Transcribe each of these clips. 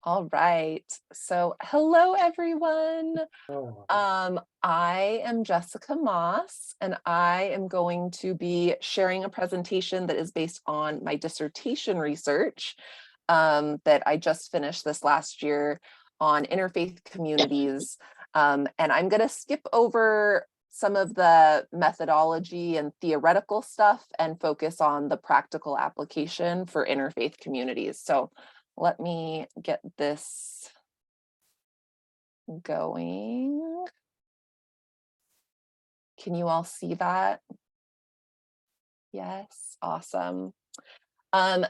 All right. So, hello, everyone. Oh, I am Jessica Moss, and I am going to be sharing a presentation that is based on my dissertation research that I just finished this last year on interfaith communities. And I'm going to skip over some of the methodology and theoretical stuff and focus on the practical application for interfaith communities. So, let me get this going. Can you all see that? Yes, awesome.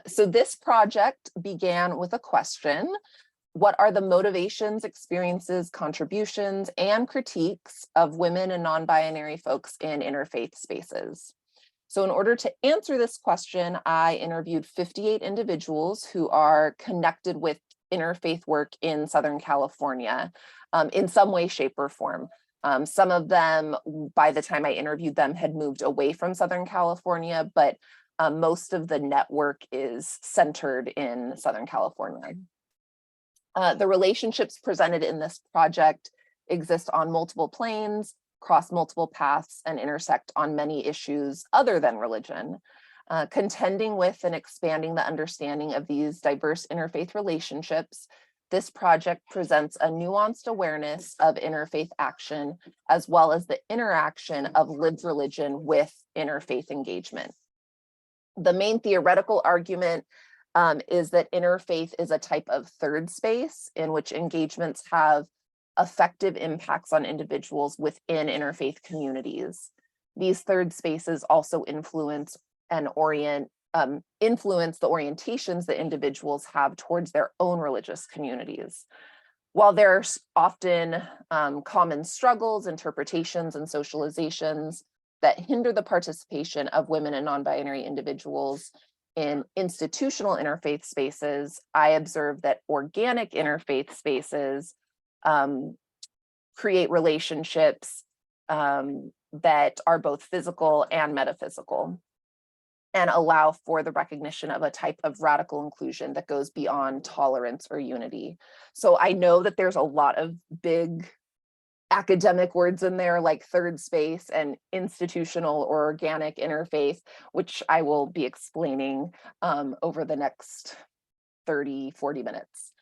So this project began with a question. What are the motivations, experiences, contributions, and critiques of women and non-binary folks in interfaith spaces? So in order to answer this question, I interviewed 58 individuals who are connected with interfaith work in Southern California in some way, shape, or form. Some of them, by the time I interviewed them, had moved away from Southern California, but most of the network is centered in Southern California. The relationships presented in this project exist on multiple planes, cross multiple paths, and intersect on many issues other than religion. Contending with and expanding the understanding of these diverse interfaith relationships, this project presents a nuanced awareness of interfaith action, as well as the interaction of lived religion with interfaith engagement. The main theoretical argument is that interfaith is a type of third space in which engagements have effective impacts on individuals within interfaith communities. These third spaces also influence influence the orientations that individuals have towards their own religious communities. While there's often common struggles, interpretations, and socializations that hinder the participation of women and non-binary individuals in institutional interfaith spaces, I observe that organic interfaith spaces create relationships that are both physical and metaphysical, and allow for the recognition of a type of radical inclusion that goes beyond tolerance or unity. So I know that there's a lot of big academic words in there like third space and institutional or organic interfaith, which I will be explaining over the next 30, 40 minutes.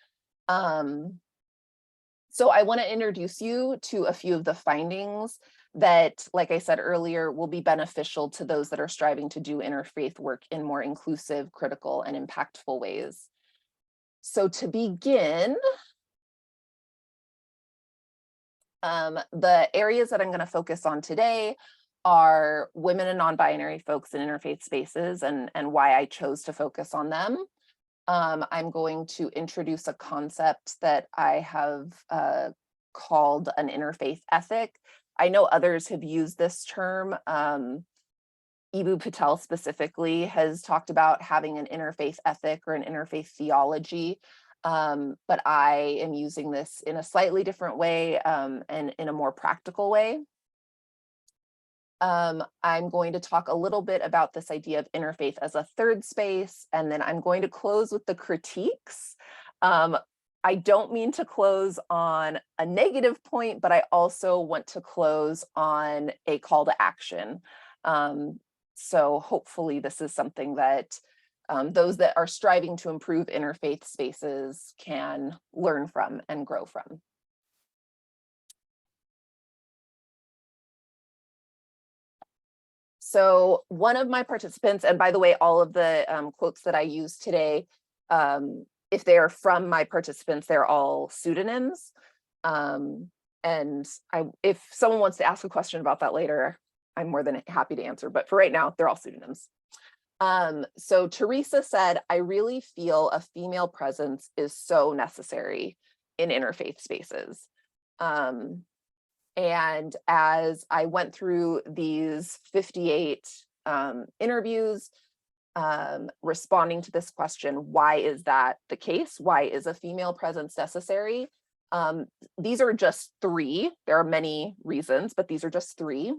So I want to introduce you to a few of the findings that, like I said earlier, will be beneficial to those that are striving to do interfaith work in more inclusive, critical, and impactful ways. So to begin, the areas that I'm going to focus on today are women and non-binary folks in interfaith spaces and why I chose to focus on them. I'm going to introduce a concept that I have called an interfaith ethic. I know others have used this term. Ibu Patel specifically has talked about having an interfaith ethic or an interfaith theology, but I am using this in a slightly different way and in a more practical way. I'm going to talk a little bit about this idea of interfaith as a third space, and then I'm going to close with the critiques. I don't mean to close on a negative point, but I also want to close on a call to action. So hopefully this is something that those that are striving to improve interfaith spaces can learn from and grow from. So one of my participants, and by the way, all of the quotes that I use today, if they are from my participants, they're all pseudonyms. And if someone wants to ask a question about that later, I'm more than happy to answer. But for right now, they're all pseudonyms. So Teresa said, I really feel a female presence is so necessary in interfaith spaces. And as I went through these 58 interviews, responding to this question, why is that the case? Why is a female presence necessary? These are just three. There are many reasons, but these are just three.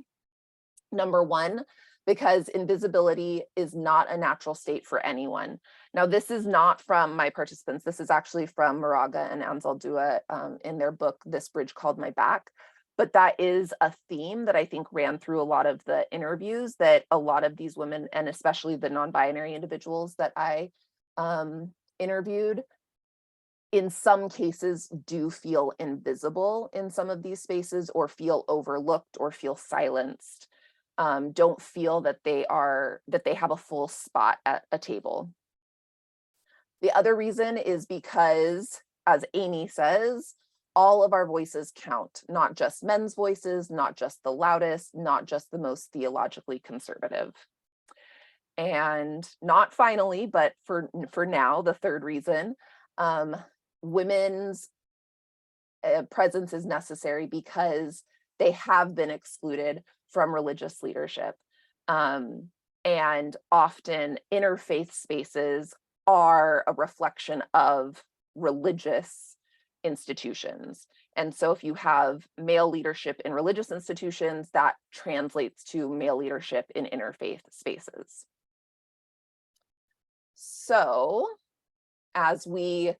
Number one, because invisibility is not a natural state for anyone. Now, this is not from my participants. This is actually from Moraga and Anzaldúa in their book, This Bridge Called My Back. But that is a theme that I think ran through a lot of the interviews, that a lot of these women, and especially the non-binary individuals that I interviewed, in some cases do feel invisible in some of these spaces, or feel overlooked, or feel silenced, don't feel that they have a full spot at a table. The other reason is because, as Amy says, all of our voices count, not just men's voices, not just the loudest, not just the most theologically conservative. And not finally, but for now, the third reason, women's presence is necessary because they have been excluded from religious leadership. And often interfaith spaces are a reflection of religious institutions. And so if you have male leadership in religious institutions, that translates to male leadership in interfaith spaces. So as we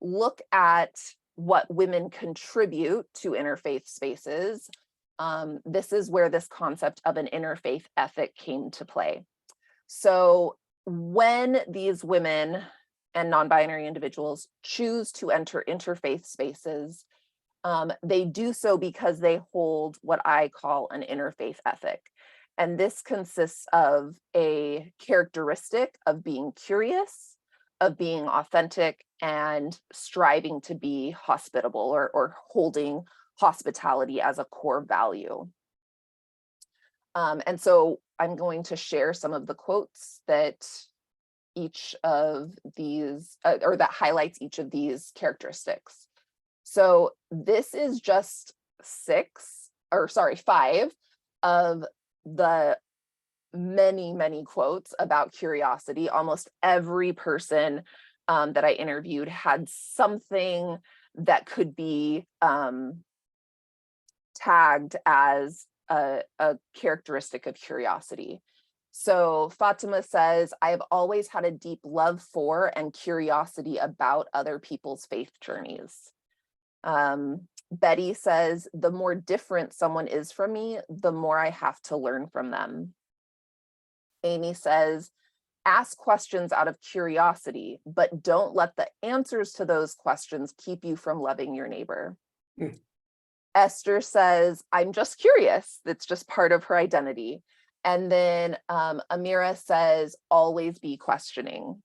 look at what women contribute to interfaith spaces, this is where this concept of an interfaith ethic came to play. So when these women and non-binary individuals choose to enter interfaith spaces, they do so because they hold what I call an interfaith ethic. And this consists of a characteristic of being curious, of being authentic, and striving to be hospitable, or holding hospitality as a core value. And so I'm going to share some of the quotes that each of these, or that highlights each of these characteristics. So this is just 5 of the many quotes about curiosity. Almost every person that I interviewed had something that could be tagged as a characteristic of curiosity. So Fatima says, I have always had a deep love for and curiosity about other people's faith journeys. Betty says, the more different someone is from me, the more I have to learn from them. Amy says, ask questions out of curiosity, but don't let the answers to those questions keep you from loving your neighbor. Esther says, I'm just curious. That's just part of her identity. And then Amira says, always be questioning.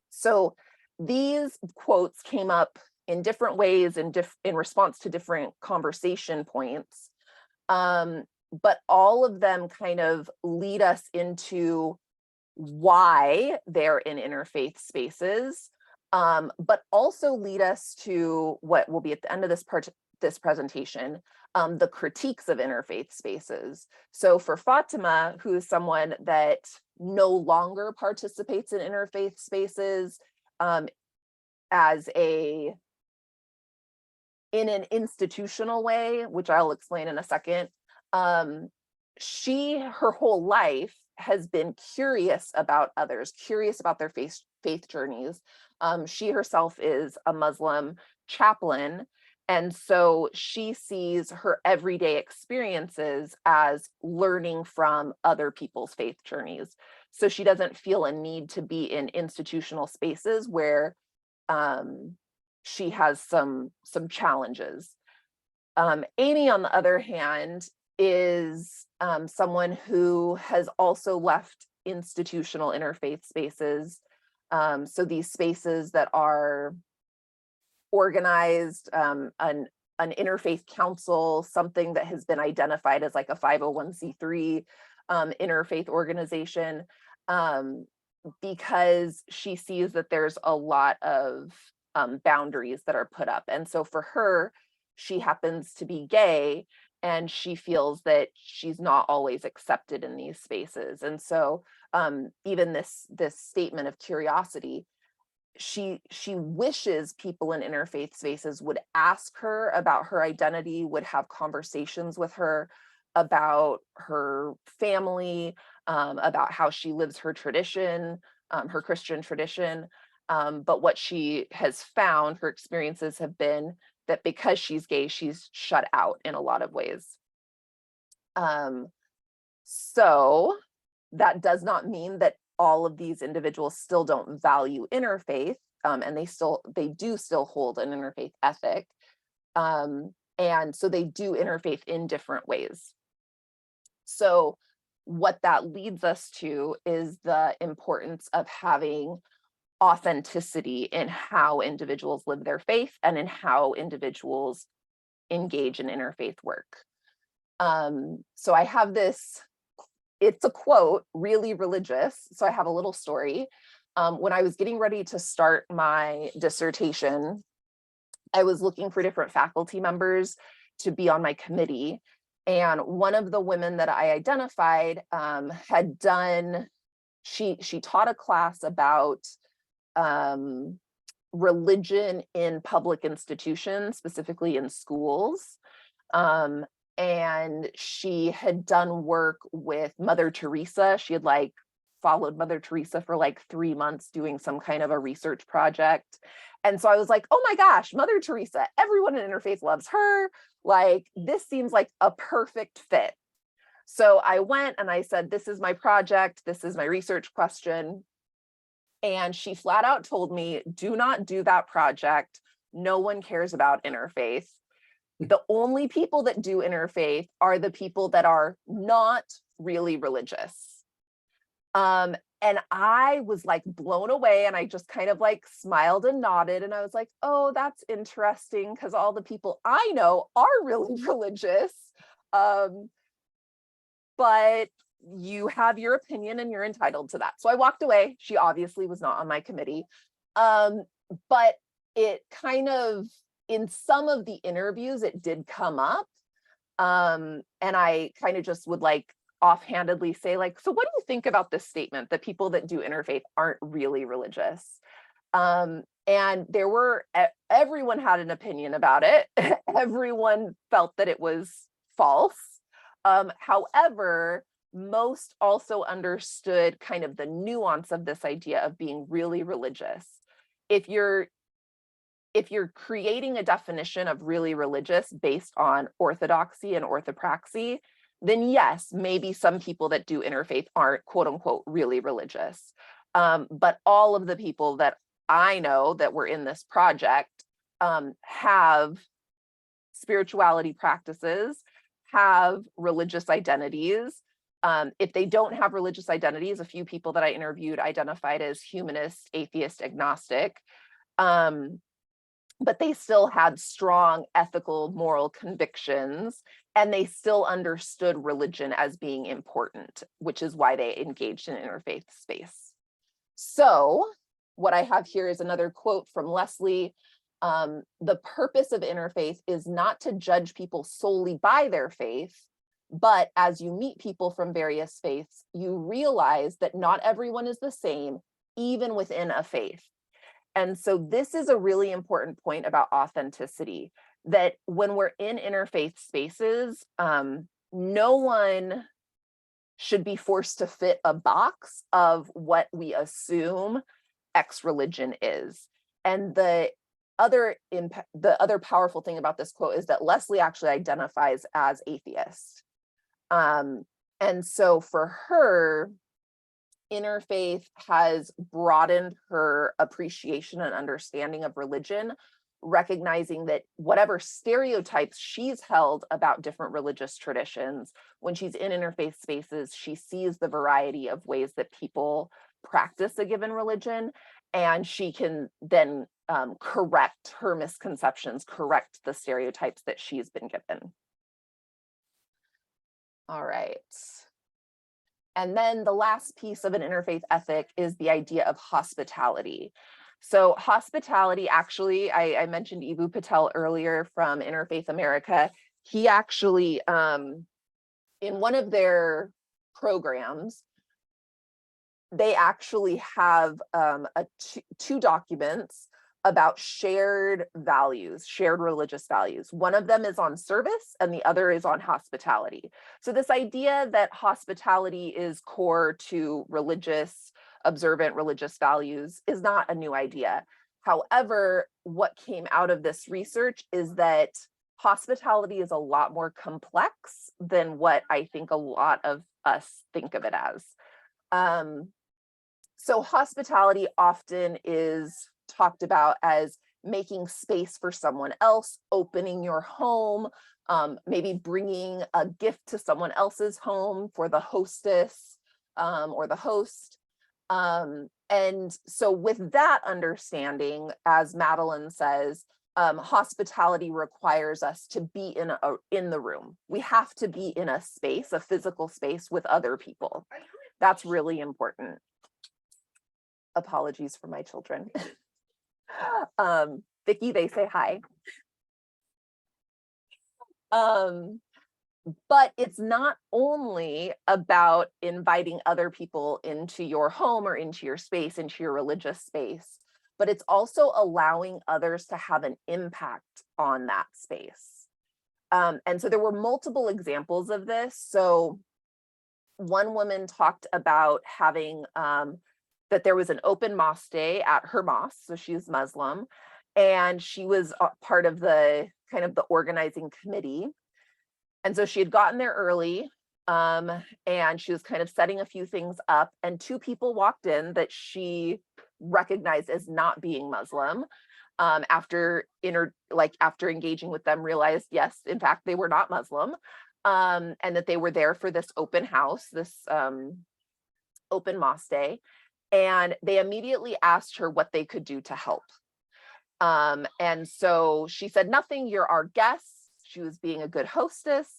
So these quotes came up in different ways in response to different conversation points. But all of them kind of lead us into why they're in interfaith spaces, but also lead us to what will be at the end of this presentation, the critiques of interfaith spaces. So for Fatima, who is someone that no longer participates in interfaith spaces in an institutional way, which I'll explain in a second, her whole life has been curious about others, curious about their faith journeys. She herself is a Muslim chaplain, and so she sees her everyday experiences as learning from other people's faith journeys. So she doesn't feel a need to be in institutional spaces where she has some challenges. Amy, on the other hand, is someone who has also left institutional interfaith spaces. So these spaces that are organized, an interfaith council, something that has been identified as like a 501c3 interfaith organization, because she sees that there's a lot of boundaries that are put up. And so for her, she happens to be gay, and she feels that she's not always accepted in these spaces. And so even this statement of curiosity, she wishes people in interfaith spaces would ask her about her identity, would have conversations with her about her family, about how she lives her tradition, her Christian tradition. But what she has found, her experiences have been that because she's gay, she's shut out in a lot of ways. So that does not mean that all of these individuals still don't value interfaith, and they do still hold an interfaith ethic. And so they do interfaith in different ways. So what that leads us to is the importance of having authenticity in how individuals live their faith and in how individuals engage in interfaith work. So I have this, it's a quote, really religious. So I have a little story. When I was getting ready to start my dissertation, I was looking for different faculty members to be on my committee. And one of the women that I identified had done, she taught a class about religion in public institutions, specifically in schools. And she had done work with Mother Teresa. She had like followed Mother Teresa for like 3 months doing some kind of a research project. And so I was like, oh my gosh, Mother Teresa, everyone in Interfaith loves her. Like, this seems like a perfect fit. So I went and I said, this is my project. This is my research question. And she flat out told me, do not do that project. No one cares about interfaith. The only people that do interfaith are the people that are not really religious. And I was like blown away, and I just kind of like smiled and nodded, and I was like, oh, that's interesting, because all the people I know are really religious. But you have your opinion and you're entitled to that. So I walked away. She obviously was not on my committee. But it kind of, in some of the interviews, it did come up. And I kind of just would like offhandedly say, like, so what do you think about this statement that people that do interfaith aren't really religious? And there were, everyone had an opinion about it. Everyone felt that it was false. However, most also understood kind of the nuance of this idea of being really religious. If you're creating a definition of really religious based on orthodoxy and orthopraxy, then yes, maybe some people that do interfaith aren't quote unquote really religious. But all of the people that I know that were in this project have spirituality practices, have religious identities. If they don't have religious identities, a few people that I interviewed identified as humanist, atheist, agnostic. But they still had strong ethical, moral convictions, and they still understood religion as being important, which is why they engaged in interfaith space. So what I have here is another quote from Leslie. The purpose of interfaith is not to judge people solely by their faith, but as you meet people from various faiths, you realize that not everyone is the same, even within a faith. And so this is a really important point about authenticity, that when we're in interfaith spaces, no one should be forced to fit a box of what we assume X religion is. And the other powerful thing about this quote is that Leslie actually identifies as atheist. And so for her, interfaith has broadened her appreciation and understanding of religion, recognizing that whatever stereotypes she's held about different religious traditions, when she's in interfaith spaces, she sees the variety of ways that people practice a given religion, and she can then correct her misconceptions, correct the stereotypes that she's been given. All right. And then the last piece of an interfaith ethic is the idea of hospitality. So hospitality, actually, I mentioned Eboo Patel earlier from Interfaith America. He actually, in one of their programs, they actually have two documents about shared values, shared religious values. One of them is on service and the other is on hospitality. So this idea that hospitality is core to religious observant religious values is not a new idea. However, what came out of this research is that hospitality is a lot more complex than what I think a lot of us think of it as. So hospitality often is talked about as making space for someone else, opening your home, maybe bringing a gift to someone else's home for the hostess or the host. And so with that understanding, as Madeline says, hospitality requires us to be in the room. We have to be in a space, a physical space with other people. That's really important. Apologies for my children. Vicki, they say hi. But it's not only about inviting other people into your home or into your space, into your religious space, but it's also allowing others to have an impact on that space. And so there were multiple examples of this. So one woman talked about having that there was an open mosque day at her mosque. So she's Muslim, and she was part of the kind of the organizing committee. And so she had gotten there early, and she was kind of setting a few things up, and two people walked in that she recognized as not being Muslim. After engaging with them, realized, yes, in fact, they were not Muslim, and that they were there for this open house, this open mosque day. And they immediately asked her what they could do to help. And so she said, nothing, you're our guests. She was being a good hostess.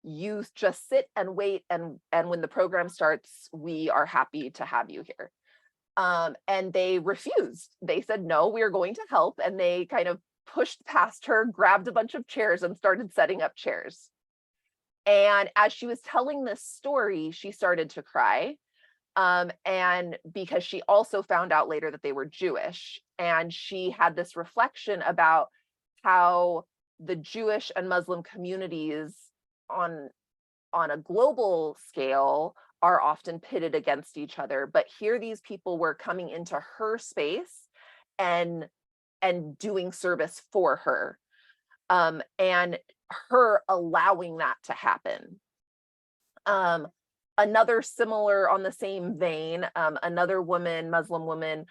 You just sit and wait. And when the program starts, we are happy to have you here. And they refused. They said, no, we are going to help. And they kind of pushed past her, grabbed a bunch of chairs and started setting up chairs. And as she was telling this story, she started to cry. And because she also found out later that they were Jewish, and she had this reflection about how the Jewish and Muslim communities on a global scale are often pitted against each other. But here these people were coming into her space and doing service for her, and her allowing that to happen. Another similar on the same vein, another woman, Muslim woman,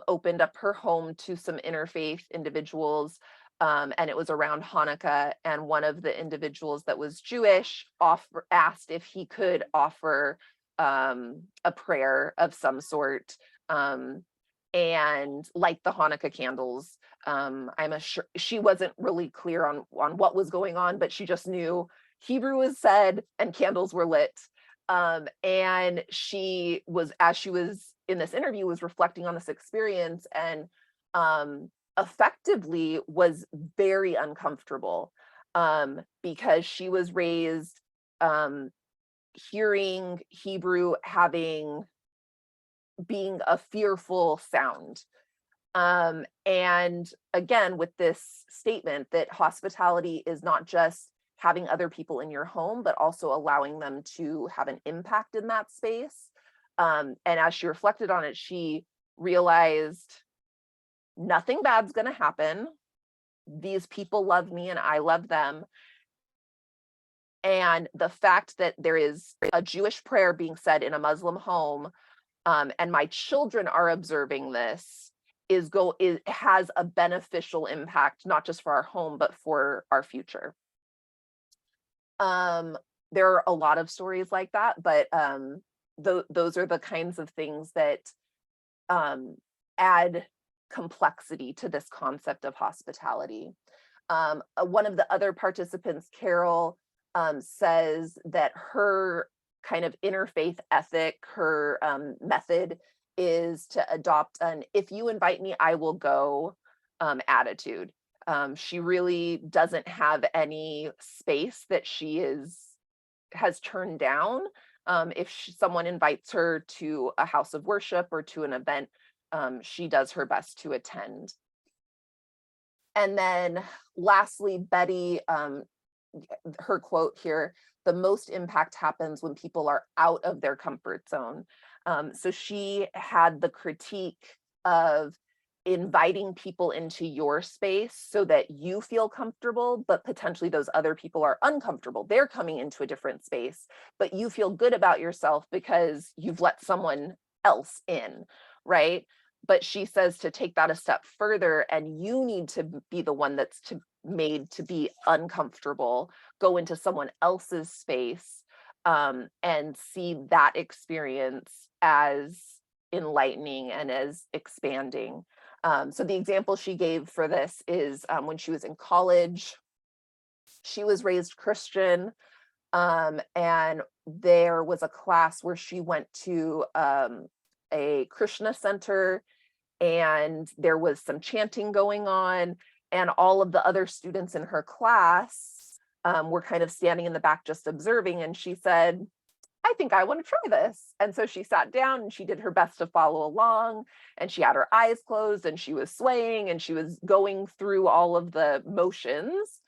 opened up her home to some interfaith individuals, and it was around Hanukkah. And one of the individuals that was Jewish asked if he could offer a prayer of some sort, and light the Hanukkah candles. I'm sure she wasn't really clear on what was going on, but she just knew Hebrew was said and candles were lit. And she was, as she was in this interview, was reflecting on this experience, and effectively was very uncomfortable, because she was raised hearing Hebrew being a fearful sound. And again, with this statement that hospitality is not just having other people in your home, but also allowing them to have an impact in that space. And as she reflected on it, she realized nothing bad's going to happen. These people love me and I love them. And the fact that there is a Jewish prayer being said in a Muslim home, and my children are observing this, has a beneficial impact, not just for our home, but for our future. There are a lot of stories like that, but those are the kinds of things that add complexity to this concept of hospitality. One of the other participants, Carol, says that her kind of interfaith ethic, her method is to adopt an "if you invite me, I will go" attitude. She really doesn't have any space that she has turned down. If someone invites her to a house of worship or to an event, she does her best to attend. And then lastly, Betty, her quote here, "The most impact happens when people are out of their comfort zone." So she had the critique of inviting people into your space so that you feel comfortable, but potentially those other people are uncomfortable. They're coming into a different space, but you feel good about yourself because you've let someone else in, right? But she says to take that a step further, and you need to be the one that's made to be uncomfortable, go into someone else's space, and see that experience as enlightening and as expanding. So the example she gave for this is when she was in college, she was raised Christian, and there was a class where she went to a Krishna center, and there was some chanting going on, and all of the other students in her class were kind of standing in the back just observing, and she said, I think I want to try this. And so she sat down and she did her best to follow along, and she had her eyes closed and she was swaying and she was going through all of the motions.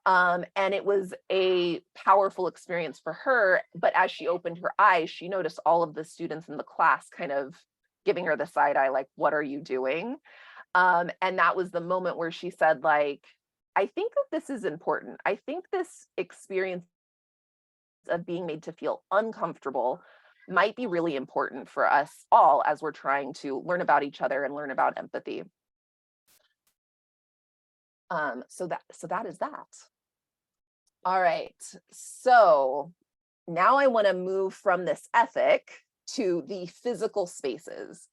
And it was a powerful experience for her. But as she opened her eyes, she noticed all of the students in the class kind of giving her the side eye, like, what are you doing? And that was the moment where she said, like, I think that this is important. I think this experience of being made to feel uncomfortable might be really important for us all as we're trying to learn about each other and learn about empathy. So that is that. All right. So now I want to move from this ethic to the physical spaces.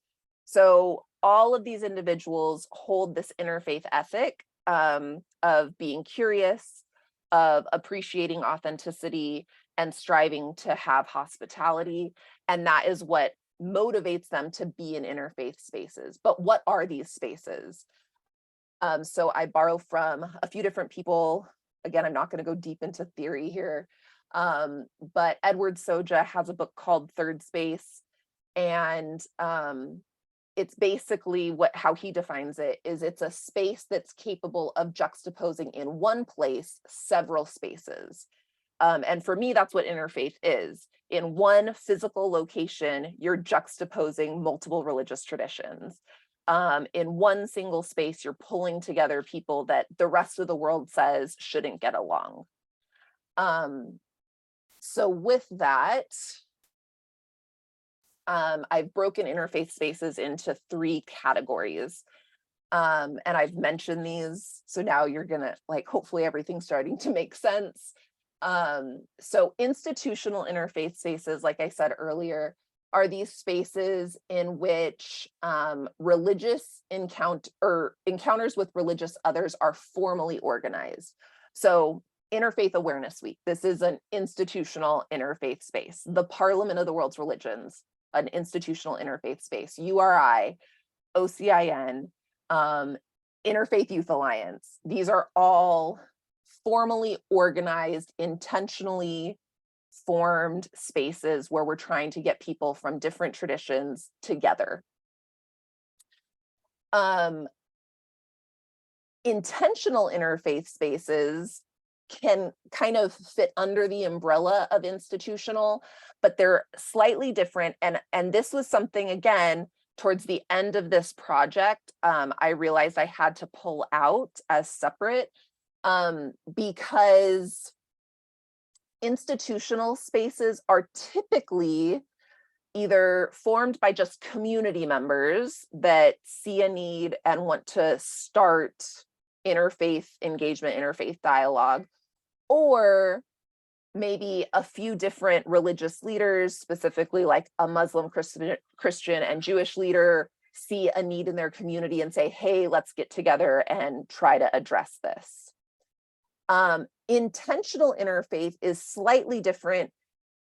So all of these individuals hold this interfaith ethic of being curious, of appreciating authenticity, and striving to have hospitality. And that is what motivates them to be in interfaith spaces. But what are these spaces? So I borrow from a few different people. Again, I'm not going to go deep into theory here. But Edward Soja has a book called Third Space. And it's basically how he defines it is it's a space that's capable of juxtaposing in one place several spaces. And for me, that's what interfaith is. In one physical location, you're juxtaposing multiple religious traditions. In one single space, you're pulling together people that the rest of the world says shouldn't get along. So with that, I've broken interfaith spaces into 3 categories. And I've mentioned these, so now you're gonna, like, hopefully everything's starting to make sense. So institutional interfaith spaces, like I said earlier, are these spaces in which religious encounters with religious others are formally organized. So Interfaith Awareness Week, this is an institutional interfaith space. The Parliament of the World's Religions, an institutional interfaith space. URI, OCIN, Interfaith Youth Alliance. These are all formally organized, intentionally formed spaces where we're trying to get people from different traditions together. Intentional interfaith spaces can kind of fit under the umbrella of institutional, but they're slightly different. And this was something, again, towards the end of this project, I realized I had to pull out as separate because institutional spaces are typically either formed by just community members that see a need and want to start interfaith engagement, interfaith dialogue, or maybe a few different religious leaders, specifically like a Muslim, Christian, and Jewish leader, see a need in their community and say, hey, let's get together and try to address this. Intentional interfaith is slightly different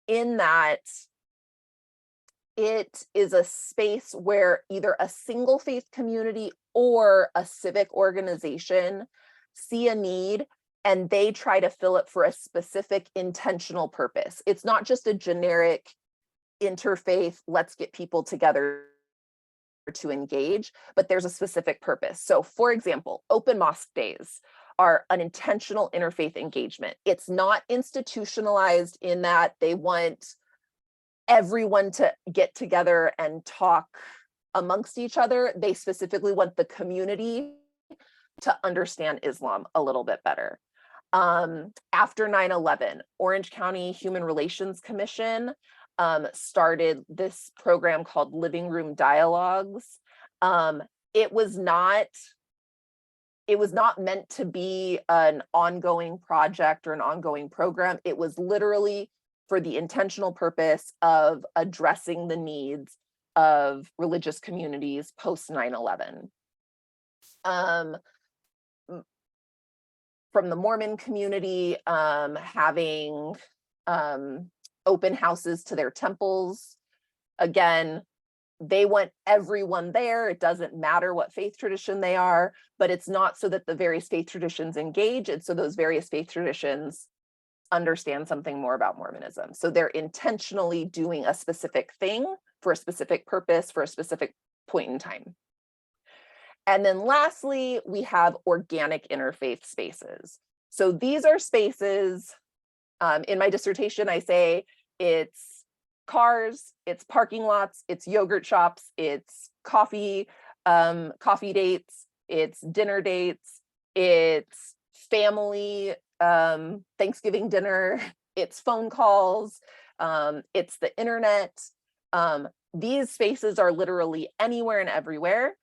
in that it is a space where either a single faith community or a civic organization see a need and they try to fill it for a specific intentional purpose. It's not just a generic interfaith, let's get people together to engage, but there's a specific purpose. So for example, open mosque days are an intentional interfaith engagement. It's not institutionalized in that they want everyone to get together and talk amongst each other. They specifically want the community to understand Islam a little bit better. After 9/11, Orange County Human Relations Commission started this program called Living Room Dialogues. It was not meant to be an ongoing project or an ongoing program. It was literally for the intentional purpose of addressing the needs of religious communities post 9/11. From the Mormon community, having open houses to their temples. Again, they want everyone there. It doesn't matter what faith tradition they are, but it's not so that the various faith traditions engage. It's so those various faith traditions understand something more about Mormonism. So they're intentionally doing a specific thing for a specific purpose for a specific point in time. And then lastly, we have organic interfaith spaces. So these are spaces, in my dissertation, I say it's cars, it's parking lots, it's yogurt shops, it's coffee dates, it's dinner dates, it's family Thanksgiving dinner, it's phone calls, it's the internet. These spaces are literally anywhere and everywhere.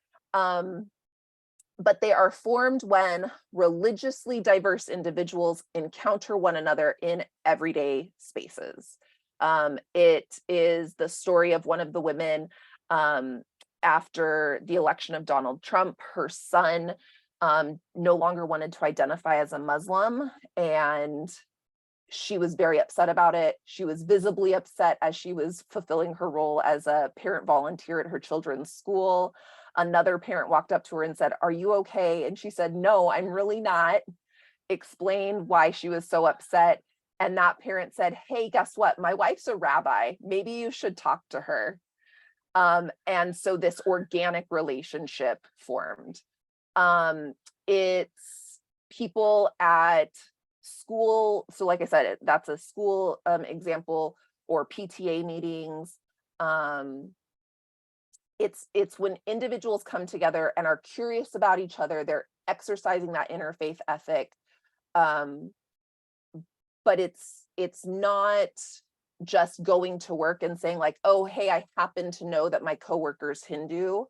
But they are formed when religiously diverse individuals encounter one another in everyday spaces. It is the story of one of the women after the election of Donald Trump. Her son no longer wanted to identify as a Muslim, and she was very upset about it. She was visibly upset as she was fulfilling her role as a parent volunteer at her children's school. Another parent walked up to her and said, "Are you okay?" And she said, "No, I'm really not." Explained why she was so upset. And that parent said, "Hey, guess what? My wife's a rabbi. Maybe you should talk to her." And so this organic relationship formed. It's people at school. So like I said, that's a school example, or PTA meetings. It's when individuals come together and are curious about each other, they're exercising that interfaith ethic. But it's not just going to work and saying like, "Oh, hey, I happen to know that my coworker's Hindu,"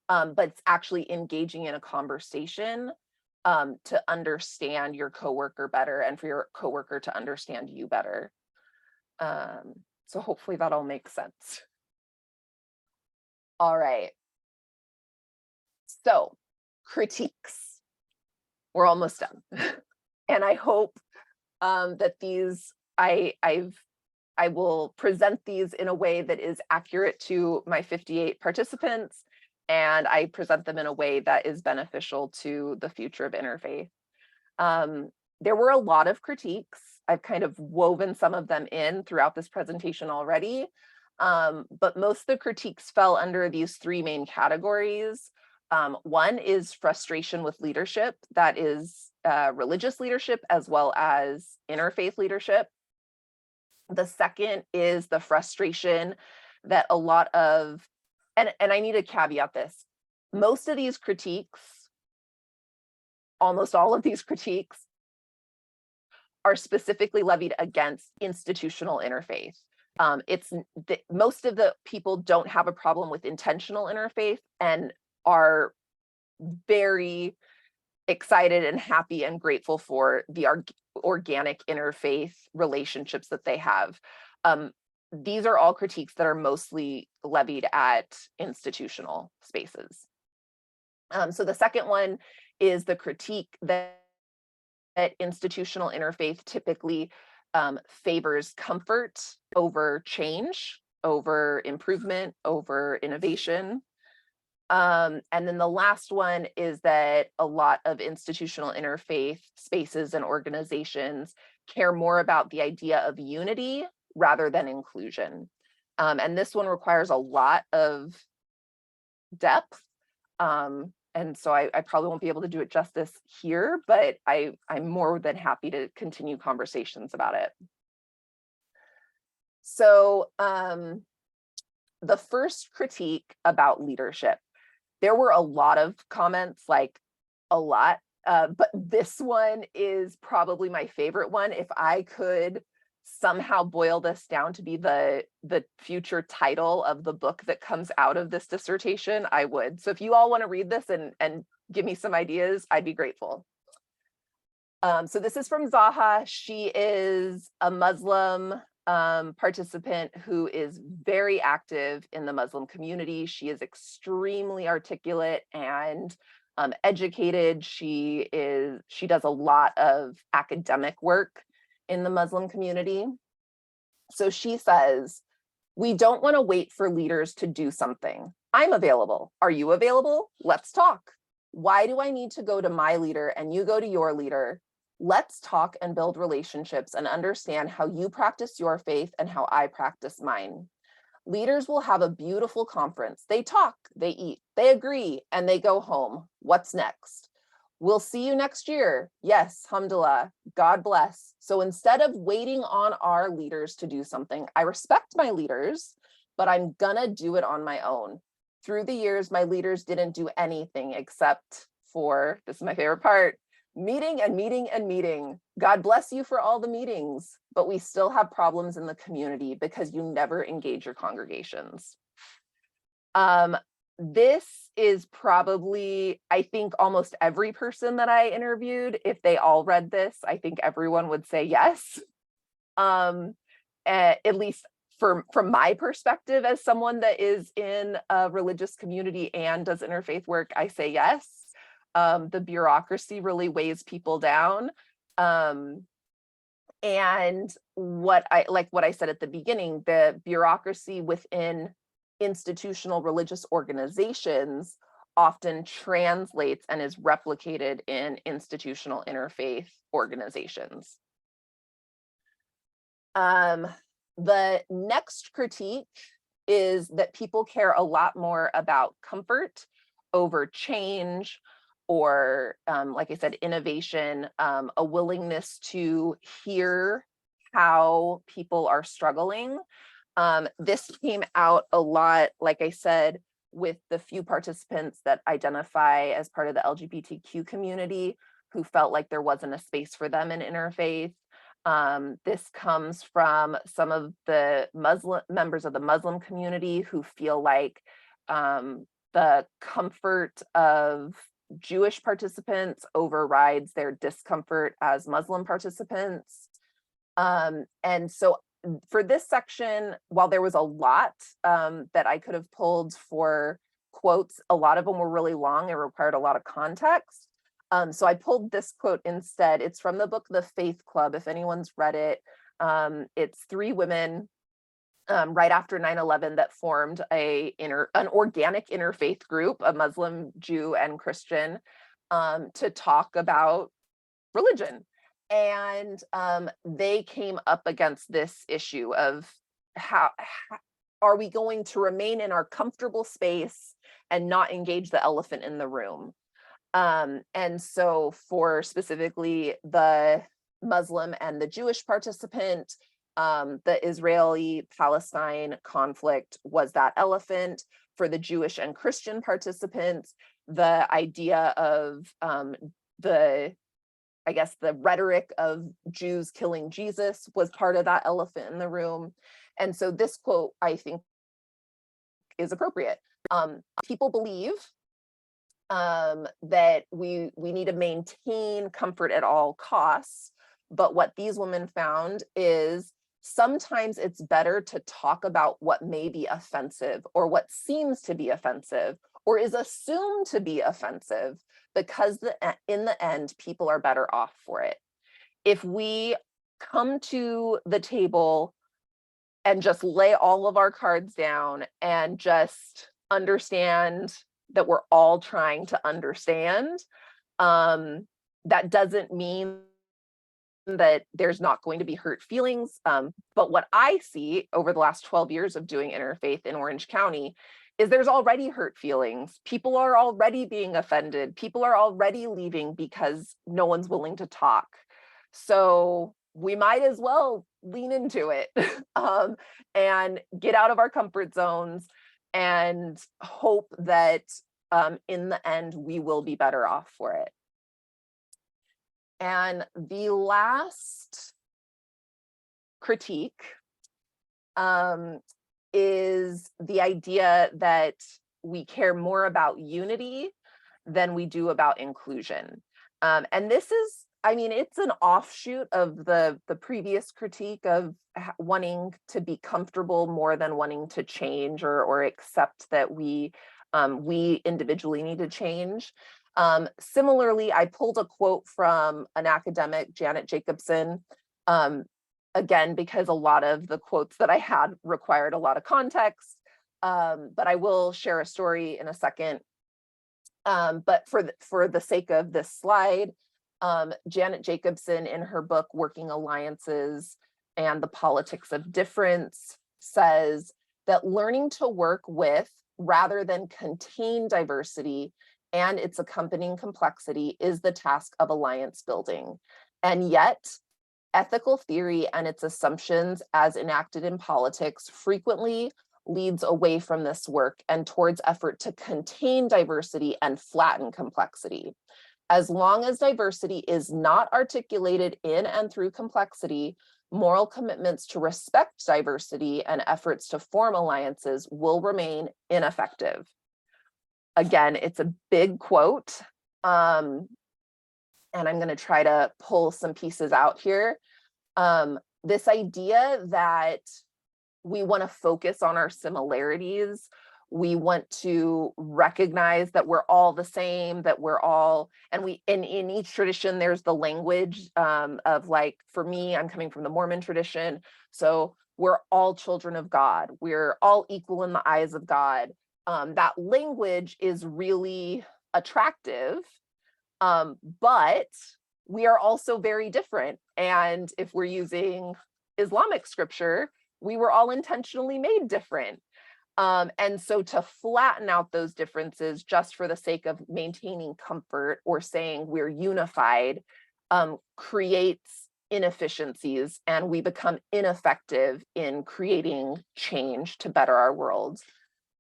but it's actually engaging in a conversation to understand your coworker better and for your coworker to understand you better. So hopefully that all makes sense. All right. So critiques. We're almost done. And I hope that these, I will present these in a way that is accurate to my 58 participants, and I present them in a way that is beneficial to the future of interfaith. There were a lot of critiques. I've kind of woven some of them in throughout this presentation already, but most of the critiques fell under these three main categories. One is frustration with leadership, that is religious leadership as well as interfaith leadership. The second is the frustration that a lot of, and I need to caveat this, most of these critiques, almost all of these critiques, are specifically levied against institutional interfaith. Most of the people don't have a problem with intentional interfaith and are very excited and happy and grateful for the organic interfaith relationships that they have. These are all critiques that are mostly levied at institutional spaces. So the second one is the critique that institutional interfaith typically favors comfort over change, over improvement, over innovation. And then the last one is that a lot of institutional interfaith spaces and organizations care more about the idea of unity rather than inclusion. And this one requires a lot of depth. And so I probably won't be able to do it justice here, but I'm more than happy to continue conversations about it. So the first critique about leadership, there were a lot of comments, like a lot, but this one is probably my favorite one. If I could somehow boil this down to be the future title of the book that comes out of this dissertation, I would. So if you all want to read this and give me some ideas, I'd be grateful. So this is from Zaha. She is a Muslim participant who is very active in the Muslim community. She is extremely articulate and educated. She does a lot of academic work in the Muslim community. So she says, we don't want to wait for leaders to do something. I'm available. Are you available? Let's talk. Why do I need to go to my leader and you go to your leader? Let's talk and build relationships and understand how you practice your faith and how I practice mine. Leaders will have a beautiful conference. They talk, they eat, they agree, and they go home. What's next? We'll see you next year. Yes, alhamdulillah, God bless. So instead of waiting on our leaders to do something, I respect my leaders, but I'm gonna do it on my own. Through the years, my leaders didn't do anything except for, this is my favorite part, meeting and meeting and meeting. God bless you for all the meetings, but we still have problems in the community because you never engage your congregations. This is probably, I think almost every person that I interviewed, if they all read this, I think everyone would say yes. At least from my perspective as someone that is in a religious community and does interfaith work, I say yes. The bureaucracy really weighs people down. And what I said at the beginning, the bureaucracy within institutional religious organizations often translates and is replicated in institutional interfaith organizations. The next critique is that people care a lot more about comfort over change, or like I said, innovation, a willingness to hear how people are struggling. This came out a lot, like I said, with the few participants that identify as part of the LGBTQ community who felt like there wasn't a space for them in interfaith. This comes from some of the Muslim members of the Muslim community who feel like the comfort of Jewish participants overrides their discomfort as Muslim participants. And so for this section, while there was a lot that I could have pulled for quotes, a lot of them were really long and required a lot of context. So I pulled this quote instead. It's from the book, The Faith Club, if anyone's read it. It's three women right after 9/11 that formed an organic interfaith group, a Muslim, Jew, and Christian, to talk about religion. And they came up against this issue of how are we going to remain in our comfortable space and not engage the elephant in the room? And so for specifically the Muslim and the Jewish participant, the Israeli-Palestine conflict was that elephant. For the Jewish and Christian participants, the idea of the rhetoric of Jews killing Jesus was part of that elephant in the room. And so this quote, I think, is appropriate. People believe that we need to maintain comfort at all costs. But what these women found is sometimes it's better to talk about what may be offensive or what seems to be offensive or is assumed to be offensive, because in the end, people are better off for it. If we come to the table and just lay all of our cards down and just understand that we're all trying to understand, that doesn't mean that there's not going to be hurt feelings. But what I see over the last 12 years of doing interfaith in Orange County is there's already hurt feelings. People are already being offended. People are already leaving because no one's willing to talk. So we might as well lean into it and get out of our comfort zones and hope that in the end, we will be better off for it. And the last critique is the idea that we care more about unity than we do about inclusion. And this is, I mean, it's an offshoot of the previous critique of wanting to be comfortable more than wanting to change or accept that we individually need to change. Similarly, I pulled a quote from an academic, Janet Jacobson, again, because a lot of the quotes that I had required a lot of context, but I will share a story in a second. But for the sake of this slide, Janet Jacobson, in her book, Working Alliances and the Politics of Difference, says that learning to work with rather than contain diversity and its accompanying complexity is the task of alliance building. And yet, ethical theory and its assumptions as enacted in politics frequently leads away from this work and towards effort to contain diversity and flatten complexity. As long as diversity is not articulated in and through complexity, moral commitments to respect diversity and efforts to form alliances will remain ineffective. Again, it's a big quote, and I'm going to try to pull some pieces out here. This idea that we want to focus on our similarities, we want to recognize that we're all the same, that we're all, and we in each tradition there's the language of, like, for me, I'm coming from the Mormon tradition, so we're all children of God, we're all equal in the eyes of God. That language is really attractive, but we are also very different. And if we're using Islamic scripture, we were all intentionally made different. And so to flatten out those differences just for the sake of maintaining comfort or saying we're unified creates inefficiencies, and we become ineffective in creating change to better our world.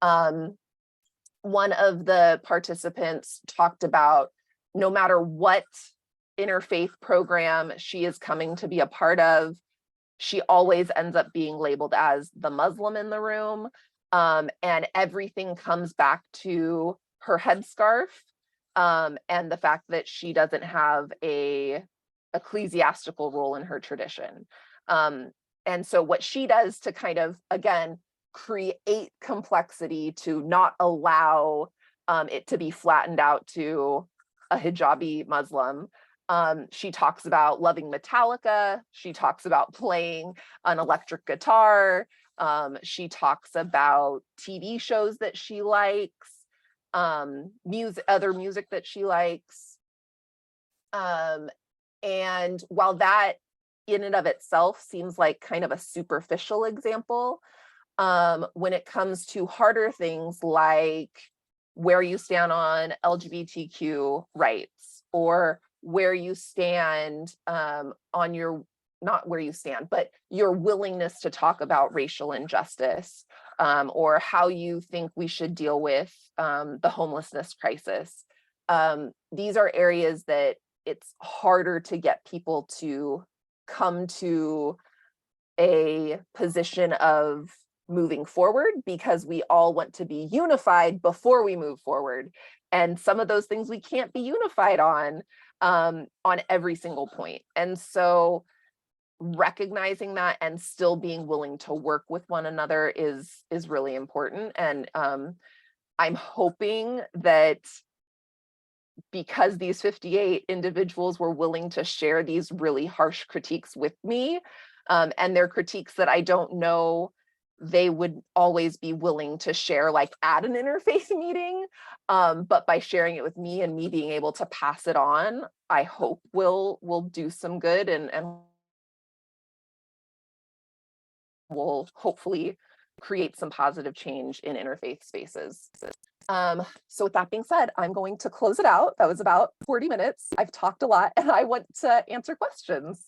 One of the participants talked about no matter what interfaith program she is coming to be a part of, she always ends up being labeled as the Muslim in the room. And everything comes back to her headscarf and the fact that she doesn't have a ecclesiastical role in her tradition. And so what she does to kind of, again, create complexity to not allow it to be flattened out to a hijabi Muslim. She talks about loving Metallica. She talks about playing an electric guitar. She talks about TV shows that she likes, other music that she likes. And while that in and of itself seems like kind of a superficial example, when it comes to harder things like where you stand on LGBTQ rights, or where you stand on your, not where you stand, but your willingness to talk about racial injustice, or how you think we should deal with the homelessness crisis. These are areas that it's harder to get people to come to a position of moving forward, because we all want to be unified before we move forward. And some of those things we can't be unified on every single point. And so recognizing that and still being willing to work with one another is really important. And I'm hoping that because these 58 individuals were willing to share these really harsh critiques with me, and they're critiques that I don't know they would always be willing to share, like at an interfaith meeting, but by sharing it with me and me being able to pass it on, I hope will do some good and will hopefully create some positive change in interfaith spaces. So with that being said, I'm going to close it out. That was about 40 minutes. I've talked a lot and I want to answer questions.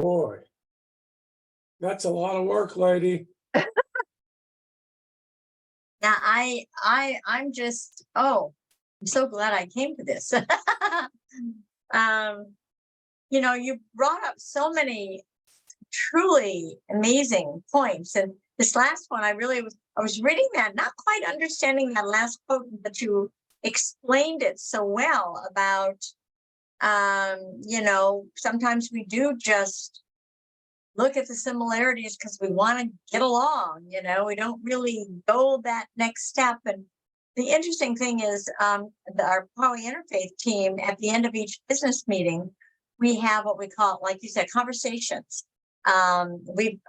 Boy, that's a lot of work, lady. Yeah, I'm just, oh, I'm so glad I came to this. You brought up so many truly amazing points. And this last one, I was reading that, not quite understanding that last quote, but you explained it so well about, sometimes we do just look at the similarities because we want to get along, we don't really go that next step. And the interesting thing is, our Poly Interfaith team, at the end of each business meeting, we have what we call, like you said, conversations. Steve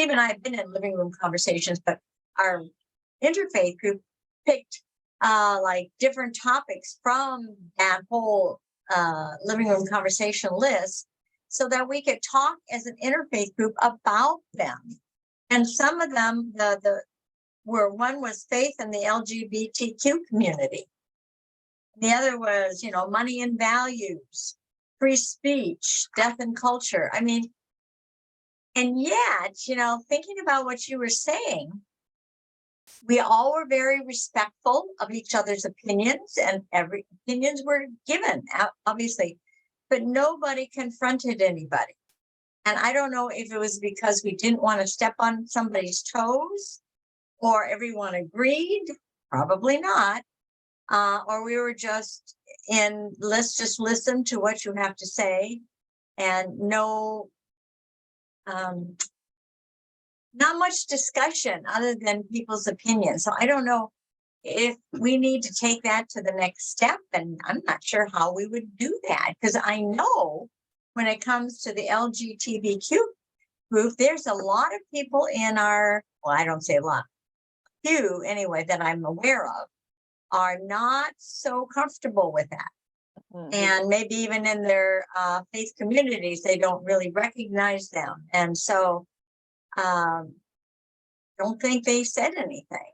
and I have been in living room conversations, but our interfaith group picked like different topics from that whole living room conversation list, so that we could talk as an interfaith group about them. And some of them, one was faith in the LGBTQ community. The other was, money and values, free speech, death and culture. I mean, and yet, thinking about what you were saying, we all were very respectful of each other's opinions, and every opinions were given, obviously, but nobody confronted anybody. And I don't know if it was because we didn't want to step on somebody's toes, or everyone agreed, probably not. Or we were just let's just listen to what you have to say, and not much discussion other than people's opinions. So I don't know if we need to take that to the next step, and I'm not sure how we would do that, because I know when it comes to the LGBTQ group, there's a lot of people in well, I don't say a lot, few anyway, that I'm aware of, are not so comfortable with that. Mm-hmm. And maybe even in their faith communities, they don't really recognize them. And so don't think they said anything,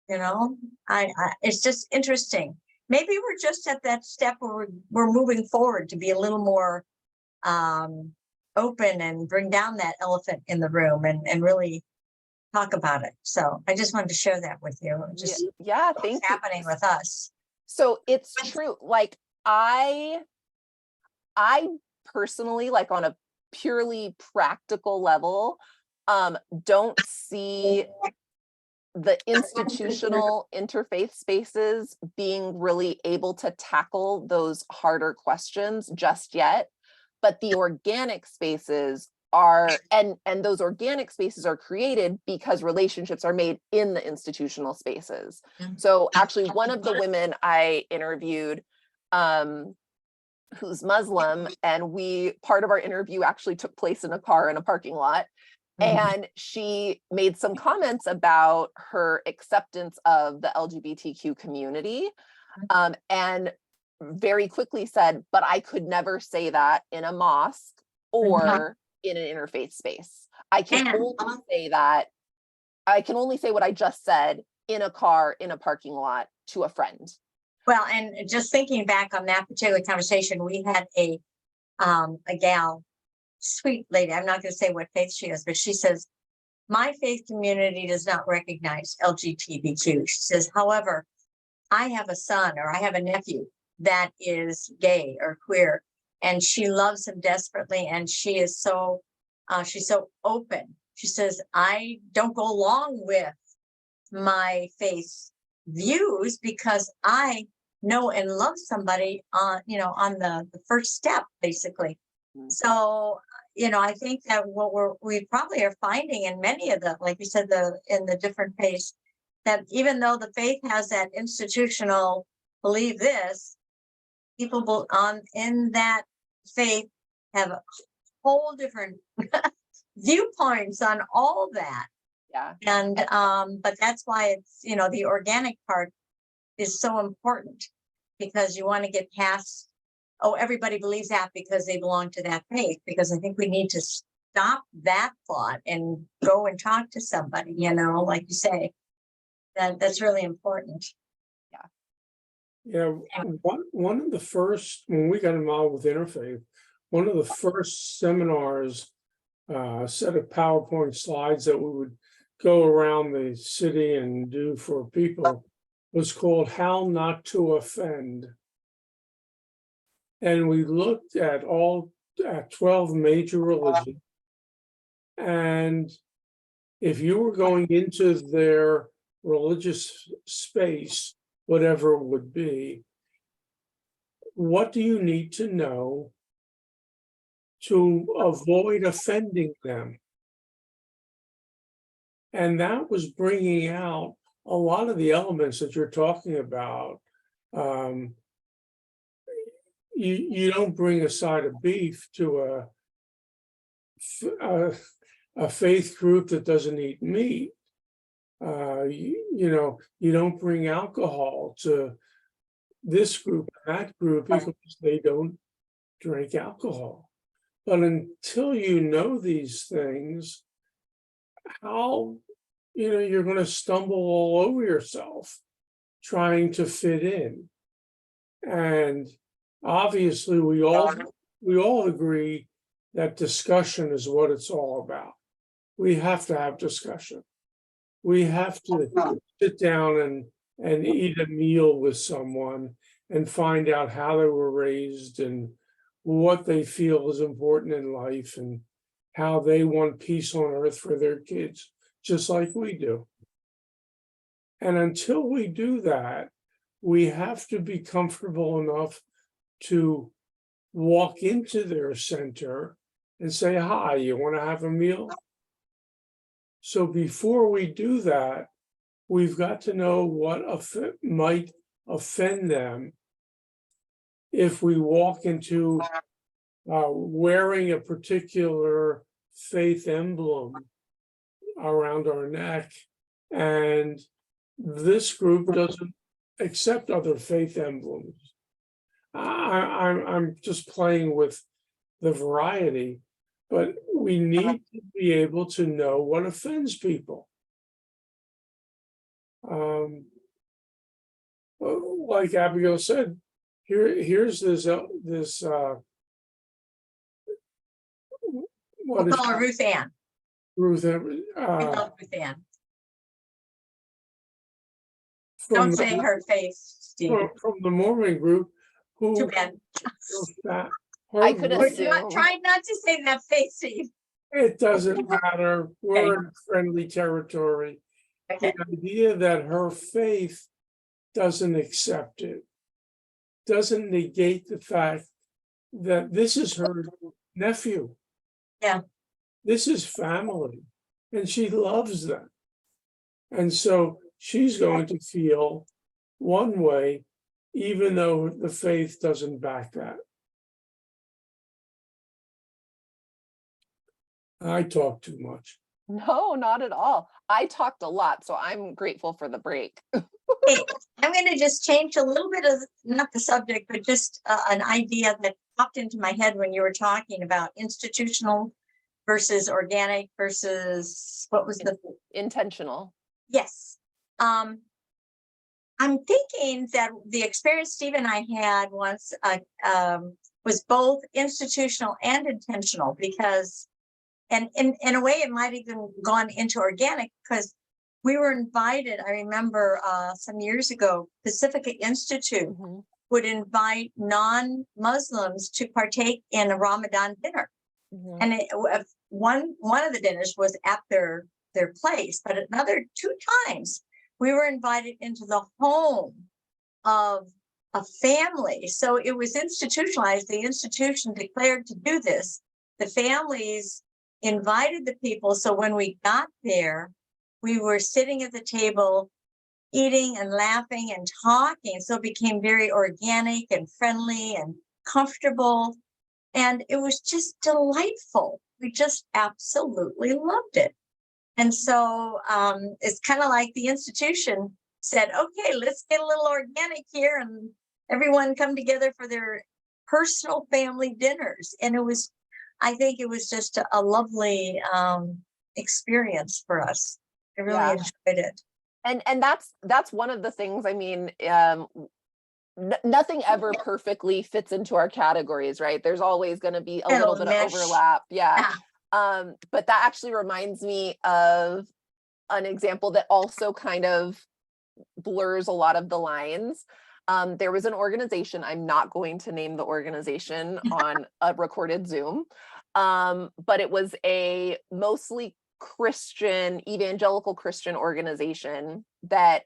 it's just interesting. Maybe we're just at that step where we're moving forward to be a little more open and bring down that elephant in the room and really talk about it. So I just wanted to share that with you. Just thank you. Happening with us. So it's true. Like I personally, like on a purely practical level, don't see the institutional interfaith spaces being really able to tackle those harder questions just yet. But the organic spaces are, and those organic spaces are created because relationships are made in the institutional spaces. So actually, one of the women I interviewed, who's Muslim, and part of our interview actually took place in a car in a parking lot. And she made some comments about her acceptance of the LGBTQ community, and very quickly said, but I could never say that in a mosque or in an interfaith space. I can only say what I just said in a car, in a parking lot, to a friend. Well, and just thinking back on that particular conversation, we had a gal, sweet lady, I'm not going to say what faith she is, but she says, my faith community does not recognize LGBTQ. She says, however, I have a son or I have a nephew that is gay or queer, and she loves him desperately, and she is so she's so open. She says, I don't go along with my faith views because I know and love somebody on the first step, basically. So I think that what we probably are finding in many of the, like you said, in the different faiths, that even though the faith has that institutional believe this, people in that faith have a whole different viewpoints on all that. Yeah. And but that's why it's the organic part is so important, because you want to get past, everybody believes that because they belong to that faith, because I think we need to stop that thought and go and talk to somebody, like you say, that's really important. Yeah, one of the first, when we got involved with Interfaith, one of the first seminars, a set of PowerPoint slides that we would go around the city and do for people was called How Not to Offend. And we looked at 12 major religions. And if you were going into their religious space, whatever it would be, what do you need to know to avoid offending them? And that was bringing out a lot of the elements that you're talking about. You don't bring a side of beef to a faith group that doesn't eat meat. You don't bring alcohol to this group, that group, because they don't drink alcohol. But until you know these things, how, you're going to stumble all over yourself trying to fit in. And obviously we all agree that discussion is what it's all about. We have to have discussion. We have to sit down and eat a meal with someone and find out how they were raised and what they feel is important in life and how they want peace on earth for their kids, just like we do. And until we do that, we have to be comfortable enough to walk into their center and say, hi, you want to have a meal? So before we do that, we've got to know what might offend them if we walk into wearing a particular faith emblem around our neck, and this group doesn't accept other faith emblems. I'm just playing with the variety, but we need to be able to know what offends people. Like Abigail said, here's this We'll call her Ruth Ann. Ruth, I love Ruth Ann. from Don't say her face, Steve. from the Mormon group who Too bad. I could We're assume. trying not to say that face, Steve. It doesn't matter. We're in friendly territory. Okay. The idea that her faith doesn't accept it doesn't negate the fact that this is her nephew. Yeah. This is family, and she loves them. And so she's going to feel one way, even though the faith doesn't back that. I talk too much. No, not at all. I talked a lot, so I'm grateful for the break. Okay, I'm going to just change a little bit of, not the subject, but just an idea that popped into my head when you were talking about institutional versus organic versus, what was the? Intentional. Yes. I'm thinking that the experience Steve and I had once was both institutional and intentional, because, and in a way it might even gone into organic, because we were invited. I remember some years ago, Pacifica Institute would invite non-Muslims to partake in a Ramadan dinner. And one of the dinners was at their place, but another 2 times we were invited into the home of a family. So it was institutionalized. The institution declared to do this. The families invited the people. So when we got there, we were sitting at the table, eating and laughing and talking. So it became very organic and friendly and comfortable. And it was just delightful. We just absolutely loved it. And so it's kind of like the institution said, okay, let's get a little organic here, and everyone come together for their personal family dinners. And I think it was just a lovely experience for us. I really enjoyed it. And that's one of the things, I mean, nothing ever perfectly fits into our categories, right? There's always going to be a little bit of mesh. overlap. Yeah. Ah, But that actually reminds me of an example that also kind of blurs a lot of the lines. There was an organization, I'm not going to name the organization on a recorded Zoom, but it was a mostly Christian, evangelical Christian organization that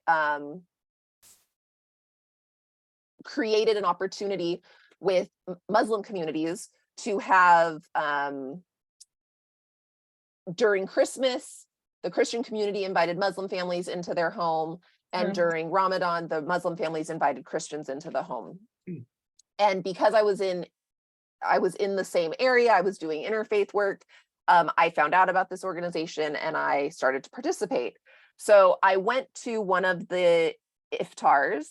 created an opportunity with Muslim communities to have, during Christmas, the Christian community invited Muslim families into their home, and during Ramadan, the Muslim families invited Christians into the home. And because I was in the same area, I was doing interfaith work, I found out about this organization and I started to participate. So I went to one of the iftars,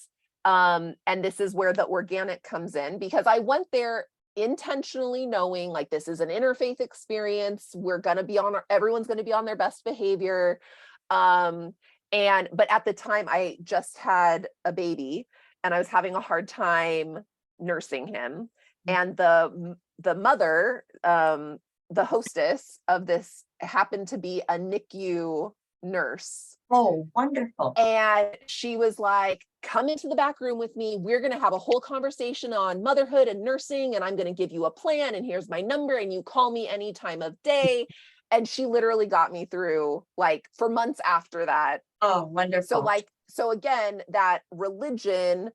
and this is where the organic comes in, because I went there intentionally knowing like this is an interfaith experience. Everyone's going to be on their best behavior. But at the time I just had a baby and I was having a hard time nursing him. And the mother, the hostess of this, happened to be a NICU nurse. oh, wonderful. And she was like, come into the back room with me. We're going to have a whole conversation on motherhood and nursing. And I'm going to give you a plan. And here's my number. And you call me any time of day. And she literally got me through like for months after that. Oh, wonderful. So again, that religion,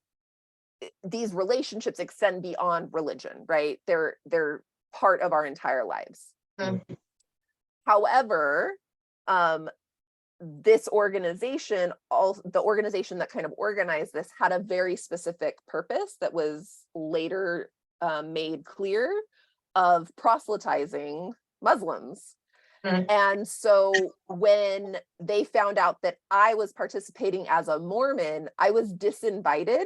these relationships extend beyond religion, right? They're part of our entire lives. Mhm. However, this organization, the organization that kind of organized this, had a very specific purpose that was later made clear, of proselytizing Muslims. And so when they found out that I was participating as a Mormon, I was disinvited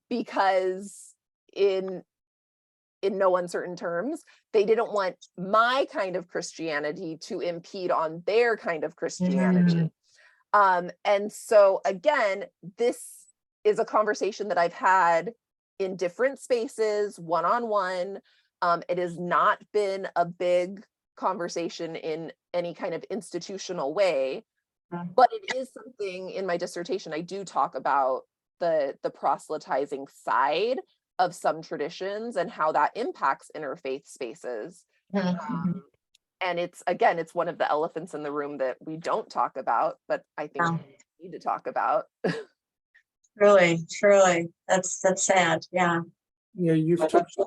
because in no uncertain terms, they didn't want my kind of Christianity to impede on their kind of Christianity. And so again, this is a conversation that I've had in different spaces, one-on-one. It has not been a big conversation in any kind of institutional way, but it is something in my dissertation. I do talk about the proselytizing side of some traditions and how that impacts interfaith spaces. And it's one of the elephants in the room that we don't talk about, but I think we need to talk about. Truly, that's sad. Yeah. Yeah, you've touched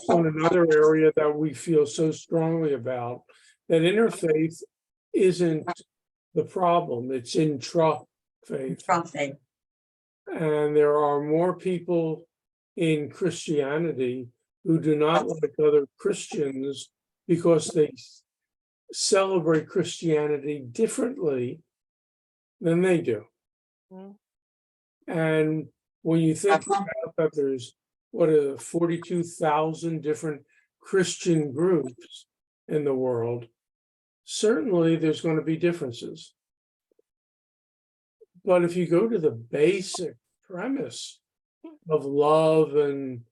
on another area that we feel so strongly about, that interfaith isn't the problem, it's intrafaith. Intrafaith. And there are more people in Christianity who do not like other Christians because they celebrate Christianity differently than they do. And when you think about that, there's 42,000 different Christian groups in the world. Certainly there's going to be differences. But if you go to the basic premise of love and,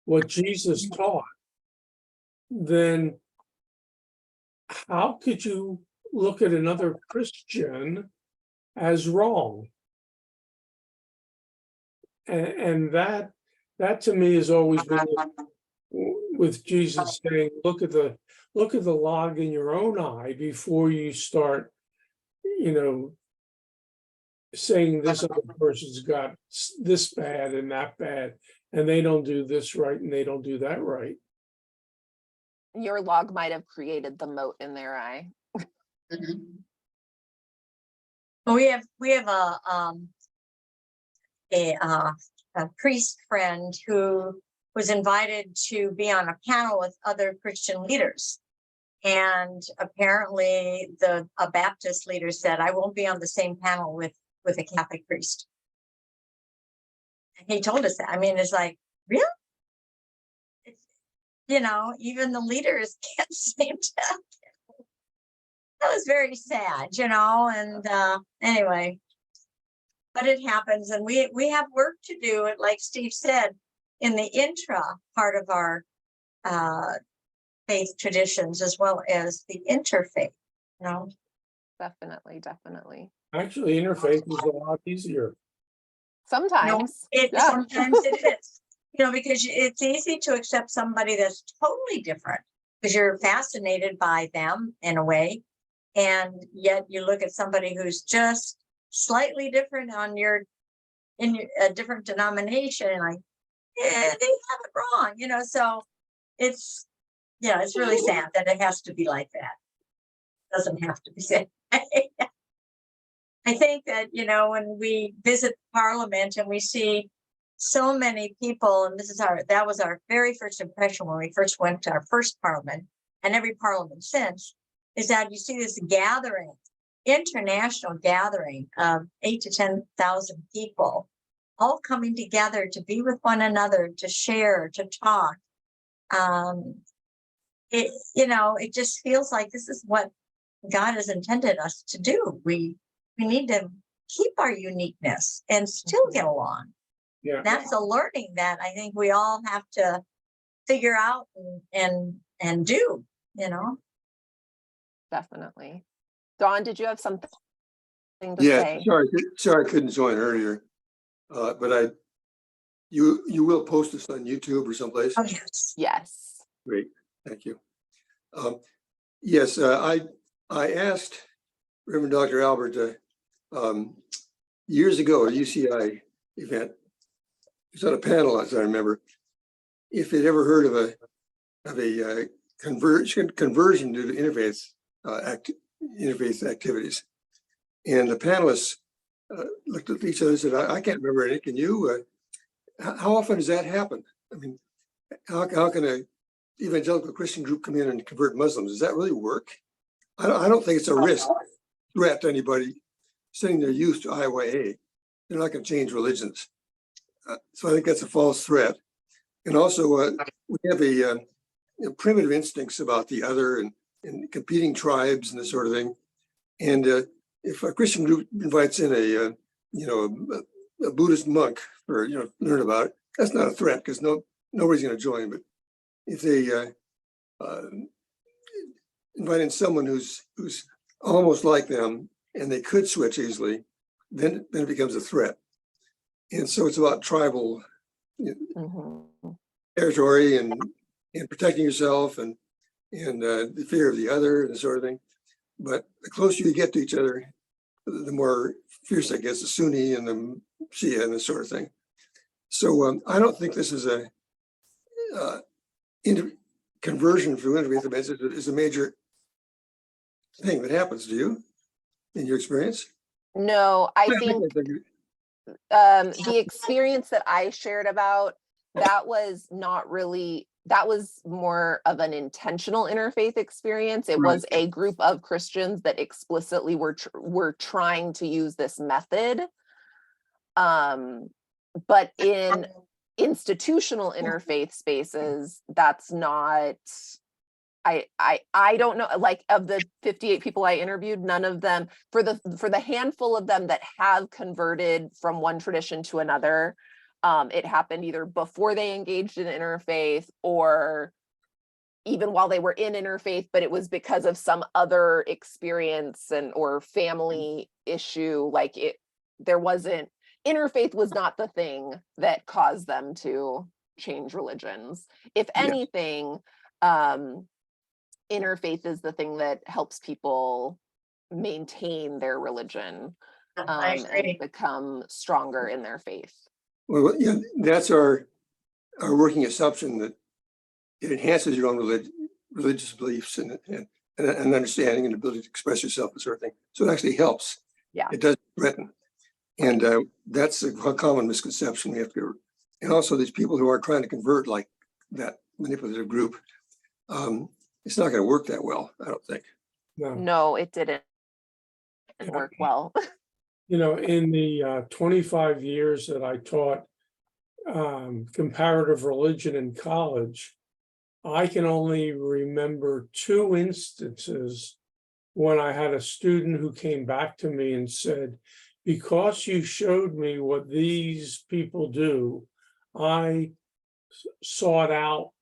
what Jesus taught, then how could you look at another Christian as wrong? And that to me has always been with Jesus saying, look at the log in your own eye before you start, saying this other person's got this bad and that bad, and they don't do this right and they don't do that right. Your log might have created the mote in their eye. Well, we have a priest friend who was invited to be on a panel with other Christian leaders. And apparently a Baptist leader said, I won't be on the same panel with a Catholic priest. And he told us that. I mean, it's like, really? It's, even the leaders can't seem to. That was very sad, and anyway. but it happens, and we have work to do. Like Steve said, in the intra part of our faith traditions, as well as the interfaith. You know, Definitely, definitely. Actually, interfaith is a lot easier. Sometimes, yeah. Sometimes it is. Because it's easy to accept somebody that's totally different because you're fascinated by them in a way, and yet you look at somebody who's just slightly different in a different denomination, and like, yeah, they have it wrong. So it's really sad that it has to be like that. It doesn't have to be said. I think that, when we visit Parliament and we see so many people, and that was our very first impression when we first went to our first Parliament, and every Parliament since, is that you see this gathering, international gathering of 8,000 to 10,000 people, all coming together to be with one another, to share, to talk. It just feels like this is what God has intended us to do. We need to keep our uniqueness and still get along. Yeah. That's a learning that I think we all have to figure out and do, Definitely. Dawn, did you have something to Yeah, say? sorry I couldn't join earlier. But you will post this on YouTube or someplace? Oh, yes. Yes. Great, thank you. Yes, I asked Reverend Dr. Albert years ago at a UCI event. He was on a panel, as I remember, if he'd ever heard of a conversion due to interfaith activities, and the panelists looked at each other and said, "I can't remember any. Can you? How often does that happen? I mean, how can a evangelical Christian group come in and convert Muslims? Does that really work? I don't think it's a threat to anybody sending their youth to IYA. They're not going to change religions. So I think that's a false threat. And also, we have a primitive instincts about the other and competing tribes and this sort of thing. And if a Christian group invites in a Buddhist monk for learn about it, that's not a threat because nobody's going to join. But if they invite in someone who's almost like them and they could switch easily, then it becomes a threat. And so it's about tribal territory and protecting yourself and the fear of the other and the sort of thing. But the closer you get to each other, the more fierce, I guess, the Sunni and the Shia and this sort of thing. So I don't think this is a conversion from interfaith is a major thing that happens. Do you, in your experience? No, I think the experience that I shared about, that was more of an intentional interfaith experience. It was a group of Christians that explicitly were trying to use this method. But in institutional interfaith spaces, that's not, I don't know, like of the 58 people I interviewed, none of them, for the handful of them that have converted from one tradition to another, it happened either before they engaged in interfaith or even while they were in interfaith, but it was because of some other experience or family issue. Like interfaith was not the thing that caused them to change religions. If anything, interfaith is the thing that helps people maintain their religion and become stronger in their faith. Well, yeah, that's our working assumption, that it enhances your own religious beliefs and understanding and ability to express yourself and sort of thing. So it actually helps. Yeah, it doesn't threaten, and that's a common misconception we have to. And also, these people who are trying to convert, like that manipulative group, it's not going to work that well, I don't think. No, it didn't work well. In the 25 years that I taught comparative religion in college, I can only remember 2 instances when I had a student who came back to me and said, because you showed me what these people do, I sought out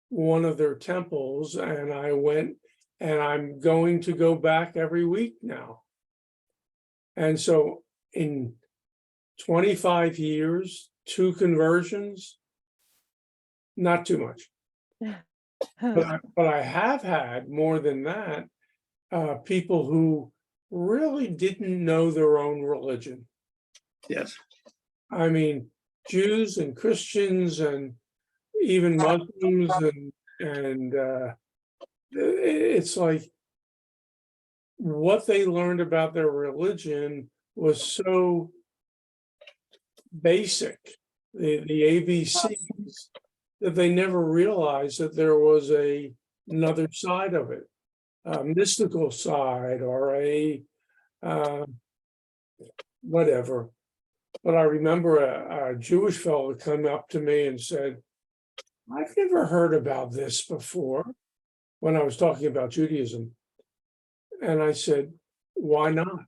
one of their temples and I went, and I'm going to go back every week now. And so in 25 years, 2 conversions, not too much. But I have had more than that, people who really didn't know their own religion. Yes. I mean, Jews and Christians and even Muslims, and it's like what they learned about their religion was so basic, the ABCs, that they never realized that there was another side of it, a mystical side or a whatever. But I remember a Jewish fellow come up to me and said, I've never heard about this before, when I was talking about Judaism. And I said, why not?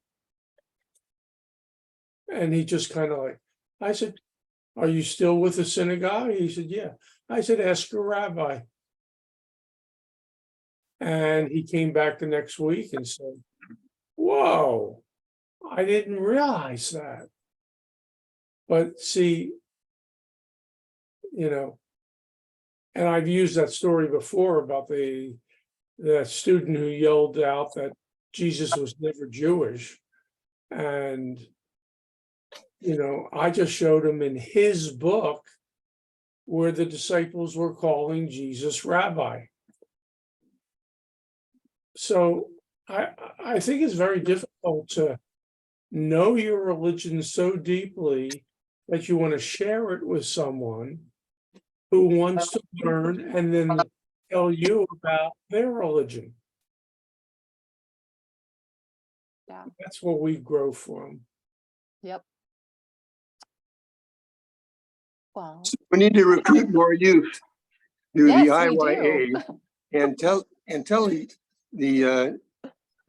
And he just kind of like, I said, are you still with the synagogue? He said, yeah. I said, ask your rabbi. And he came back the next week and said, whoa, I didn't realize that. But see, and I've used that story before about the student who yelled out that Jesus was never Jewish. And, I just showed him in his book where the disciples were calling Jesus rabbi. So I think it's very difficult to know your religion so deeply that you want to share it with someone who wants to learn and then tell you about their religion. Yeah. That's what we grow from. Yep. Well, We need to recruit more youth to yes, the we IYA do. and tell the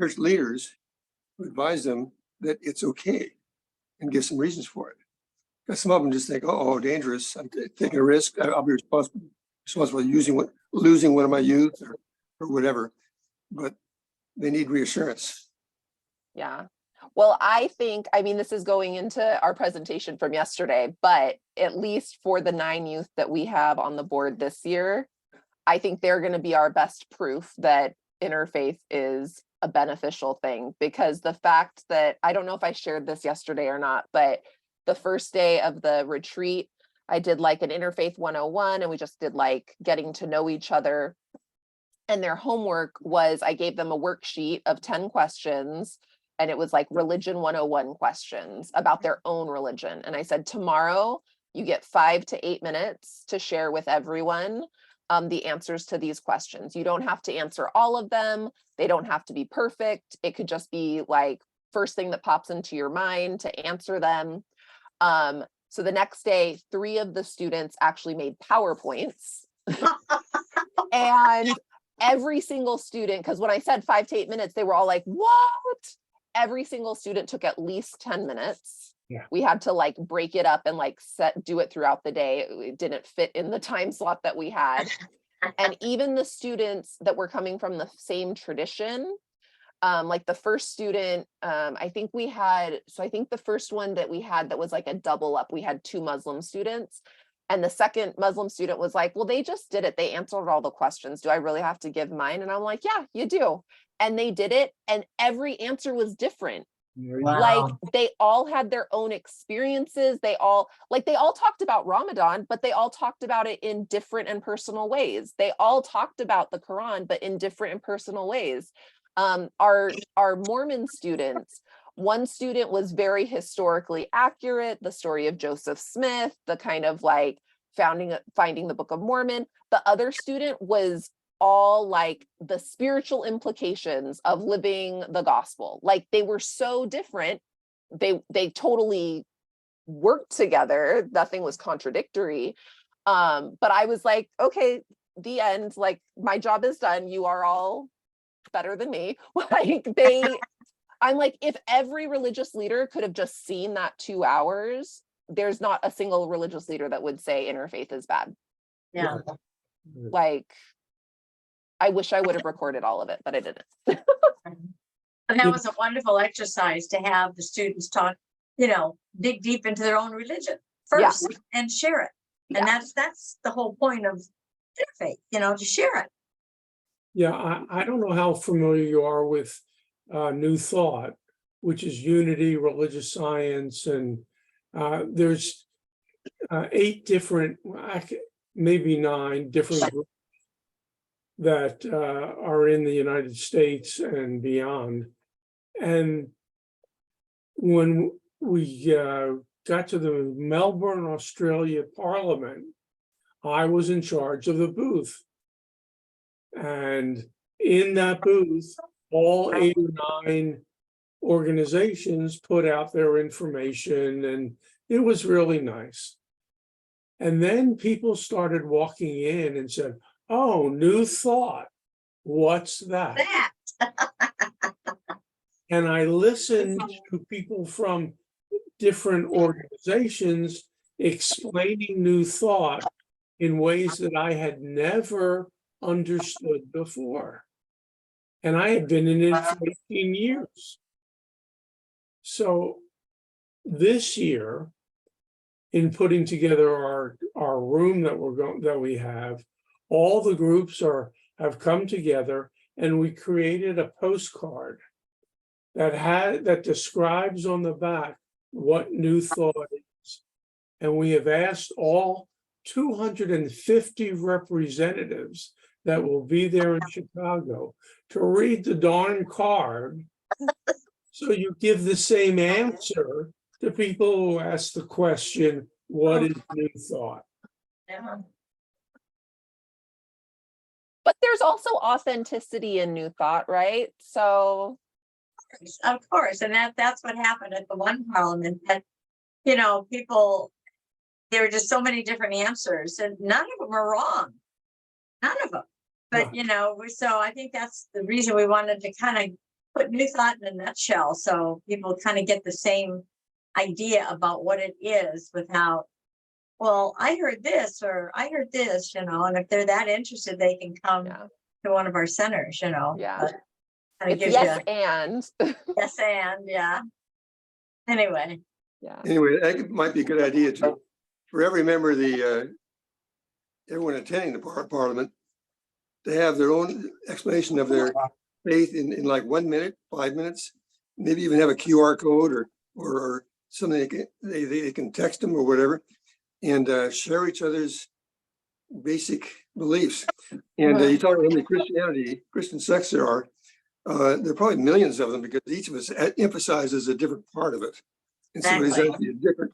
church leaders to advise them that it's okay and give some reasons for it. Because some of them just think, oh, dangerous, I'm taking a risk, I'll be responsible for losing one of my youth or whatever. But they need reassurance. Yeah. Well, I mean, this is going into our presentation from yesterday, but at least for the 9 youth that we have on the board this year, I think they're going to be our best proof that interfaith is a beneficial thing, because the fact that, I don't know if I shared this yesterday or not, but the first day of the retreat, I did like an Interfaith 101, and we just did like getting to know each other. And their homework was, I gave them a worksheet of 10 questions, and it was like religion 101 questions about their own religion. And I said, tomorrow you get 5 to 8 minutes to share with everyone the answers to these questions. You don't have to answer all of them. They don't have to be perfect. It could just be like first thing that pops into your mind to answer them. So the next day, 3 of the students actually made PowerPoints. And every single student, because when I said 5 to 8 minutes, they were all like, what? Every single student took at least 10 minutes. Yeah. We had to like break it up and like do it throughout the day. It didn't fit in the time slot that we had. And even the students that were coming from the same tradition, like the first student, I think the first one that we had that was like a double up, we had 2 Muslim students. And the second Muslim student was like, well, they just did it. They answered all the questions. Do I really have to give mine? And I'm like, yeah, you do. And they did it. And every answer was different. Wow. Like they all had their own experiences. They all talked about Ramadan, but they all talked about it in different and personal ways. They all talked about the Quran, but in different and personal ways. Our Mormon students, one student was very historically accurate, the story of Joseph Smith, the kind of like finding the Book of Mormon. The other student was all like the spiritual implications of living the gospel. Like they were so different. They totally worked together. Nothing was contradictory. But I was like, okay, the end, like my job is done. You are all better than me. Like I'm like, if every religious leader could have just seen that 2 hours, there's not a single religious leader that would say interfaith is bad. Yeah. Like, I wish I would have recorded all of it, but I didn't. And that was a wonderful exercise to have the students talk, dig deep into their own religion first and share it. And that's the whole point of interfaith, to share it. Yeah, I don't know how familiar you are with New Thought, which is unity, religious science, and there's 8 different, maybe 9 different groups that are in the United States and beyond. And when we got to the Melbourne, Australia Parliament, I was in charge of the booth. And in that booth, all 8 or 9 organizations put out their information, and it was really nice. And then people started walking in and said, "Oh, New Thought, what's that?" And I listened to people from different organizations explaining New Thought in ways that I had never understood before. And I had been in it for 18 years. So this year, in putting together our room that we have, all the groups have come together, and we created a postcard that describes on the back what New Thought is. And we have asked all 250 representatives that will be there in Chicago to read the darn card, so you give the same answer to people who ask the question, what is New Thought? Yeah. But there's also authenticity in New Thought, right? So Of course, and that's what happened at the one parliament, that people, there were just so many different answers, and none of them are wrong, none of them. But so I think that's the reason we wanted to kind of put New Thought in a nutshell, so people kind of get the same idea about what it is without, well, I heard this or I heard this, and if they're that interested, they can come to one of our centers, yeah. But It's yes and. yes and anyway. Yeah. Anyway, that might be a good idea for every member of everyone attending the parliament to have their own explanation of their faith in like 1 minute, 5 minutes, maybe even have a QR code or something they can text them or whatever, and share each other's basic beliefs. And you talk about how many Christian sects there are. There are probably millions of them, because each of us emphasizes a different part of it. And so it's actually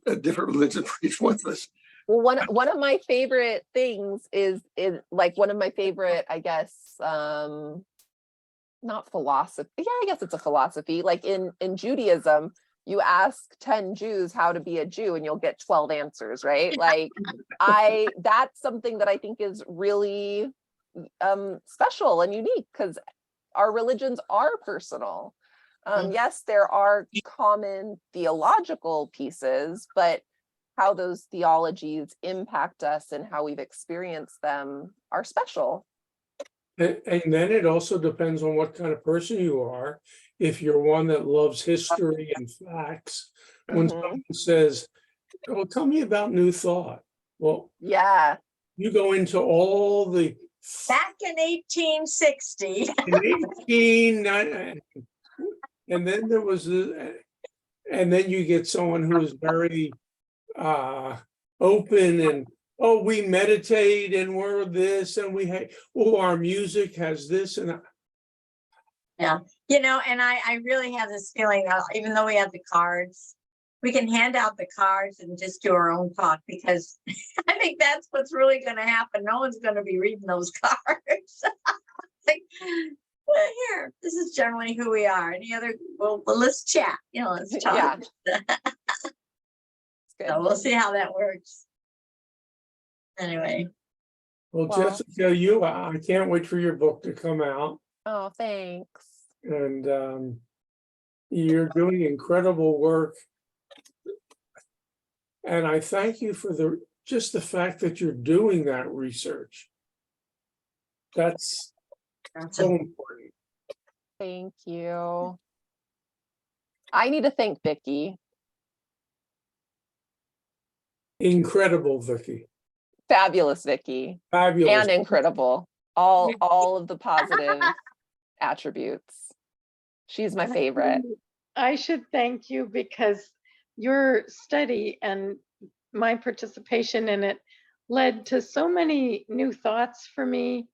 a different religion for each one of us. Well, one of my favorite things is like one of my favorite, I guess, not philosophy. Yeah, I guess it's a philosophy. Like in Judaism, you ask 10 Jews how to be a Jew and you'll get 12 answers, right? Like that's something that I think is really special and unique, because our religions are personal. Yes, there are common theological pieces, but how those theologies impact us and how we've experienced them are special. And then it also depends on what kind of person you are. If you're one that loves history and facts, when someone says, "Oh, tell me about New Thought," well, yeah, you go into all the back in 1860. And then there was and then you get someone who's very open and, "Oh, we meditate and we're this and our music has this," and yeah, and I really have this feeling that even though we have the cards, we can hand out the cards and just do our own talk, because I think that's what's really going to happen. No one's going to be reading those cards. Like, well, here, this is generally who we are. Any other, well, let's chat, let's talk. Yeah. So we'll see how that works. Anyway. well, Jessica, I can't wait for your book to come out. Oh, thanks. And You're doing incredible work. And I thank you for just the fact that you're doing that research. That's so important. Thank you. I need to thank Vicki. Incredible, Vicki. Fabulous Vicki. Fabulous. And incredible. All of the positive attributes. She's my favorite. I should thank you because your study and my participation in it led to so many new thoughts for me.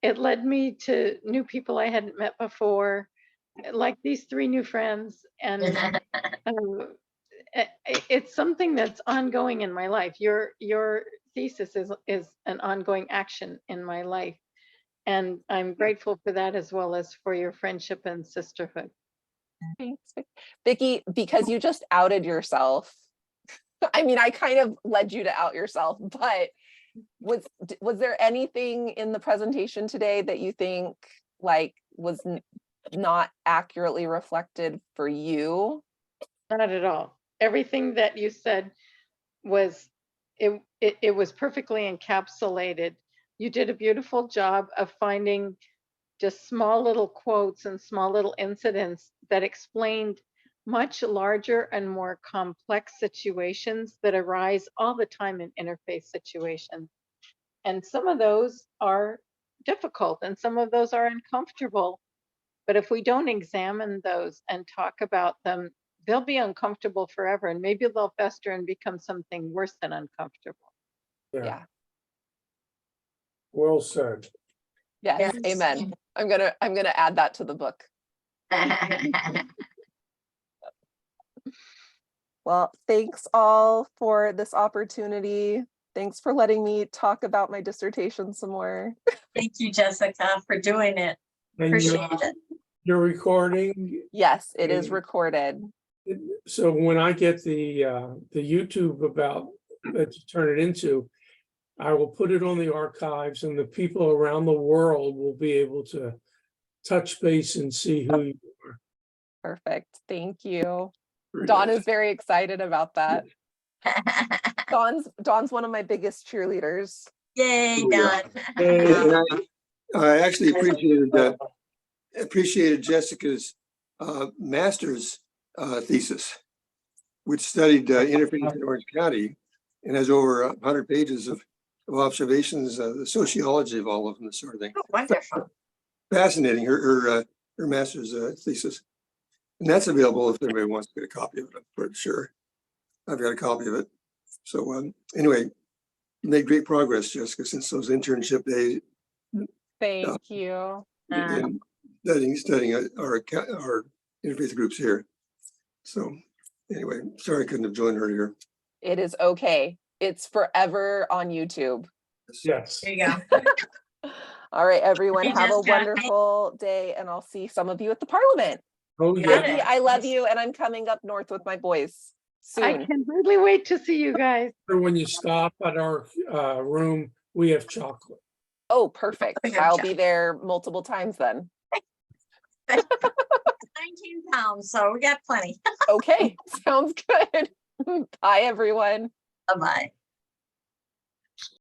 It led me to new people I hadn't met before, like these 3 new friends. And it's something that's ongoing in my life. Your thesis is an ongoing action in my life. And I'm grateful for that, as well as for your friendship and sisterhood. Thanks, Vicki, because you just outed yourself. I mean, I kind of led you to out yourself, but was there anything in the presentation today that you think like was not accurately reflected for you? Not at all. Everything that you said was, it was perfectly encapsulated. You did a beautiful job of finding just small little quotes and small little incidents that explained much larger and more complex situations that arise all the time in interfaith situations. And some of those are difficult and some of those are uncomfortable. But if we don't examine those and talk about them, they'll be uncomfortable forever, and maybe they'll fester and become something worse than uncomfortable. Yeah. Well said. Yes. Yes. Amen. I'm gonna add that to the book. Well, thanks all for this opportunity. Thanks for letting me talk about my dissertation some more. Thank you, Jessica, for doing it. And Appreciate it. you're recording. Yes, it is Okay. recorded. So when I get the YouTube about that you turn it into, I will put it on the archives, and the people around the world will be able to touch base and see who you are. Perfect. Thank you. Very Dawn nice. is very excited about that. Dawn's one of my biggest cheerleaders. Yay, Oh, yeah. Don. And I actually appreciated Jessica's master's thesis, which studied interfaith in Orange County and has over 100 pages of observations, the sociology of all of them, this sort of thing. Oh, wonderful. Fascinating, her master's thesis. And that's available if anybody wants to get a copy of it, I'm pretty sure. I've got a copy of it. So anyway, you made great progress, Jessica, since those internship days. Thank you. And studying our interfaith groups here. So anyway, sorry I couldn't have joined earlier. It is okay. It's forever on YouTube. Yes. There you go. All right, everyone, Hey, have a Jessica. wonderful day, and I'll see some of you at the Parliament. Oh, Got yeah. Vicki, it. I love you, and I'm coming up north with my boys I soon. can hardly wait to see you guys. When you stop at our room, we have chocolate. Oh, perfect. We have I'll chat. be there multiple times then. 19 pounds, so we got plenty. Okay, sounds good. Bye, everyone. Bye-bye.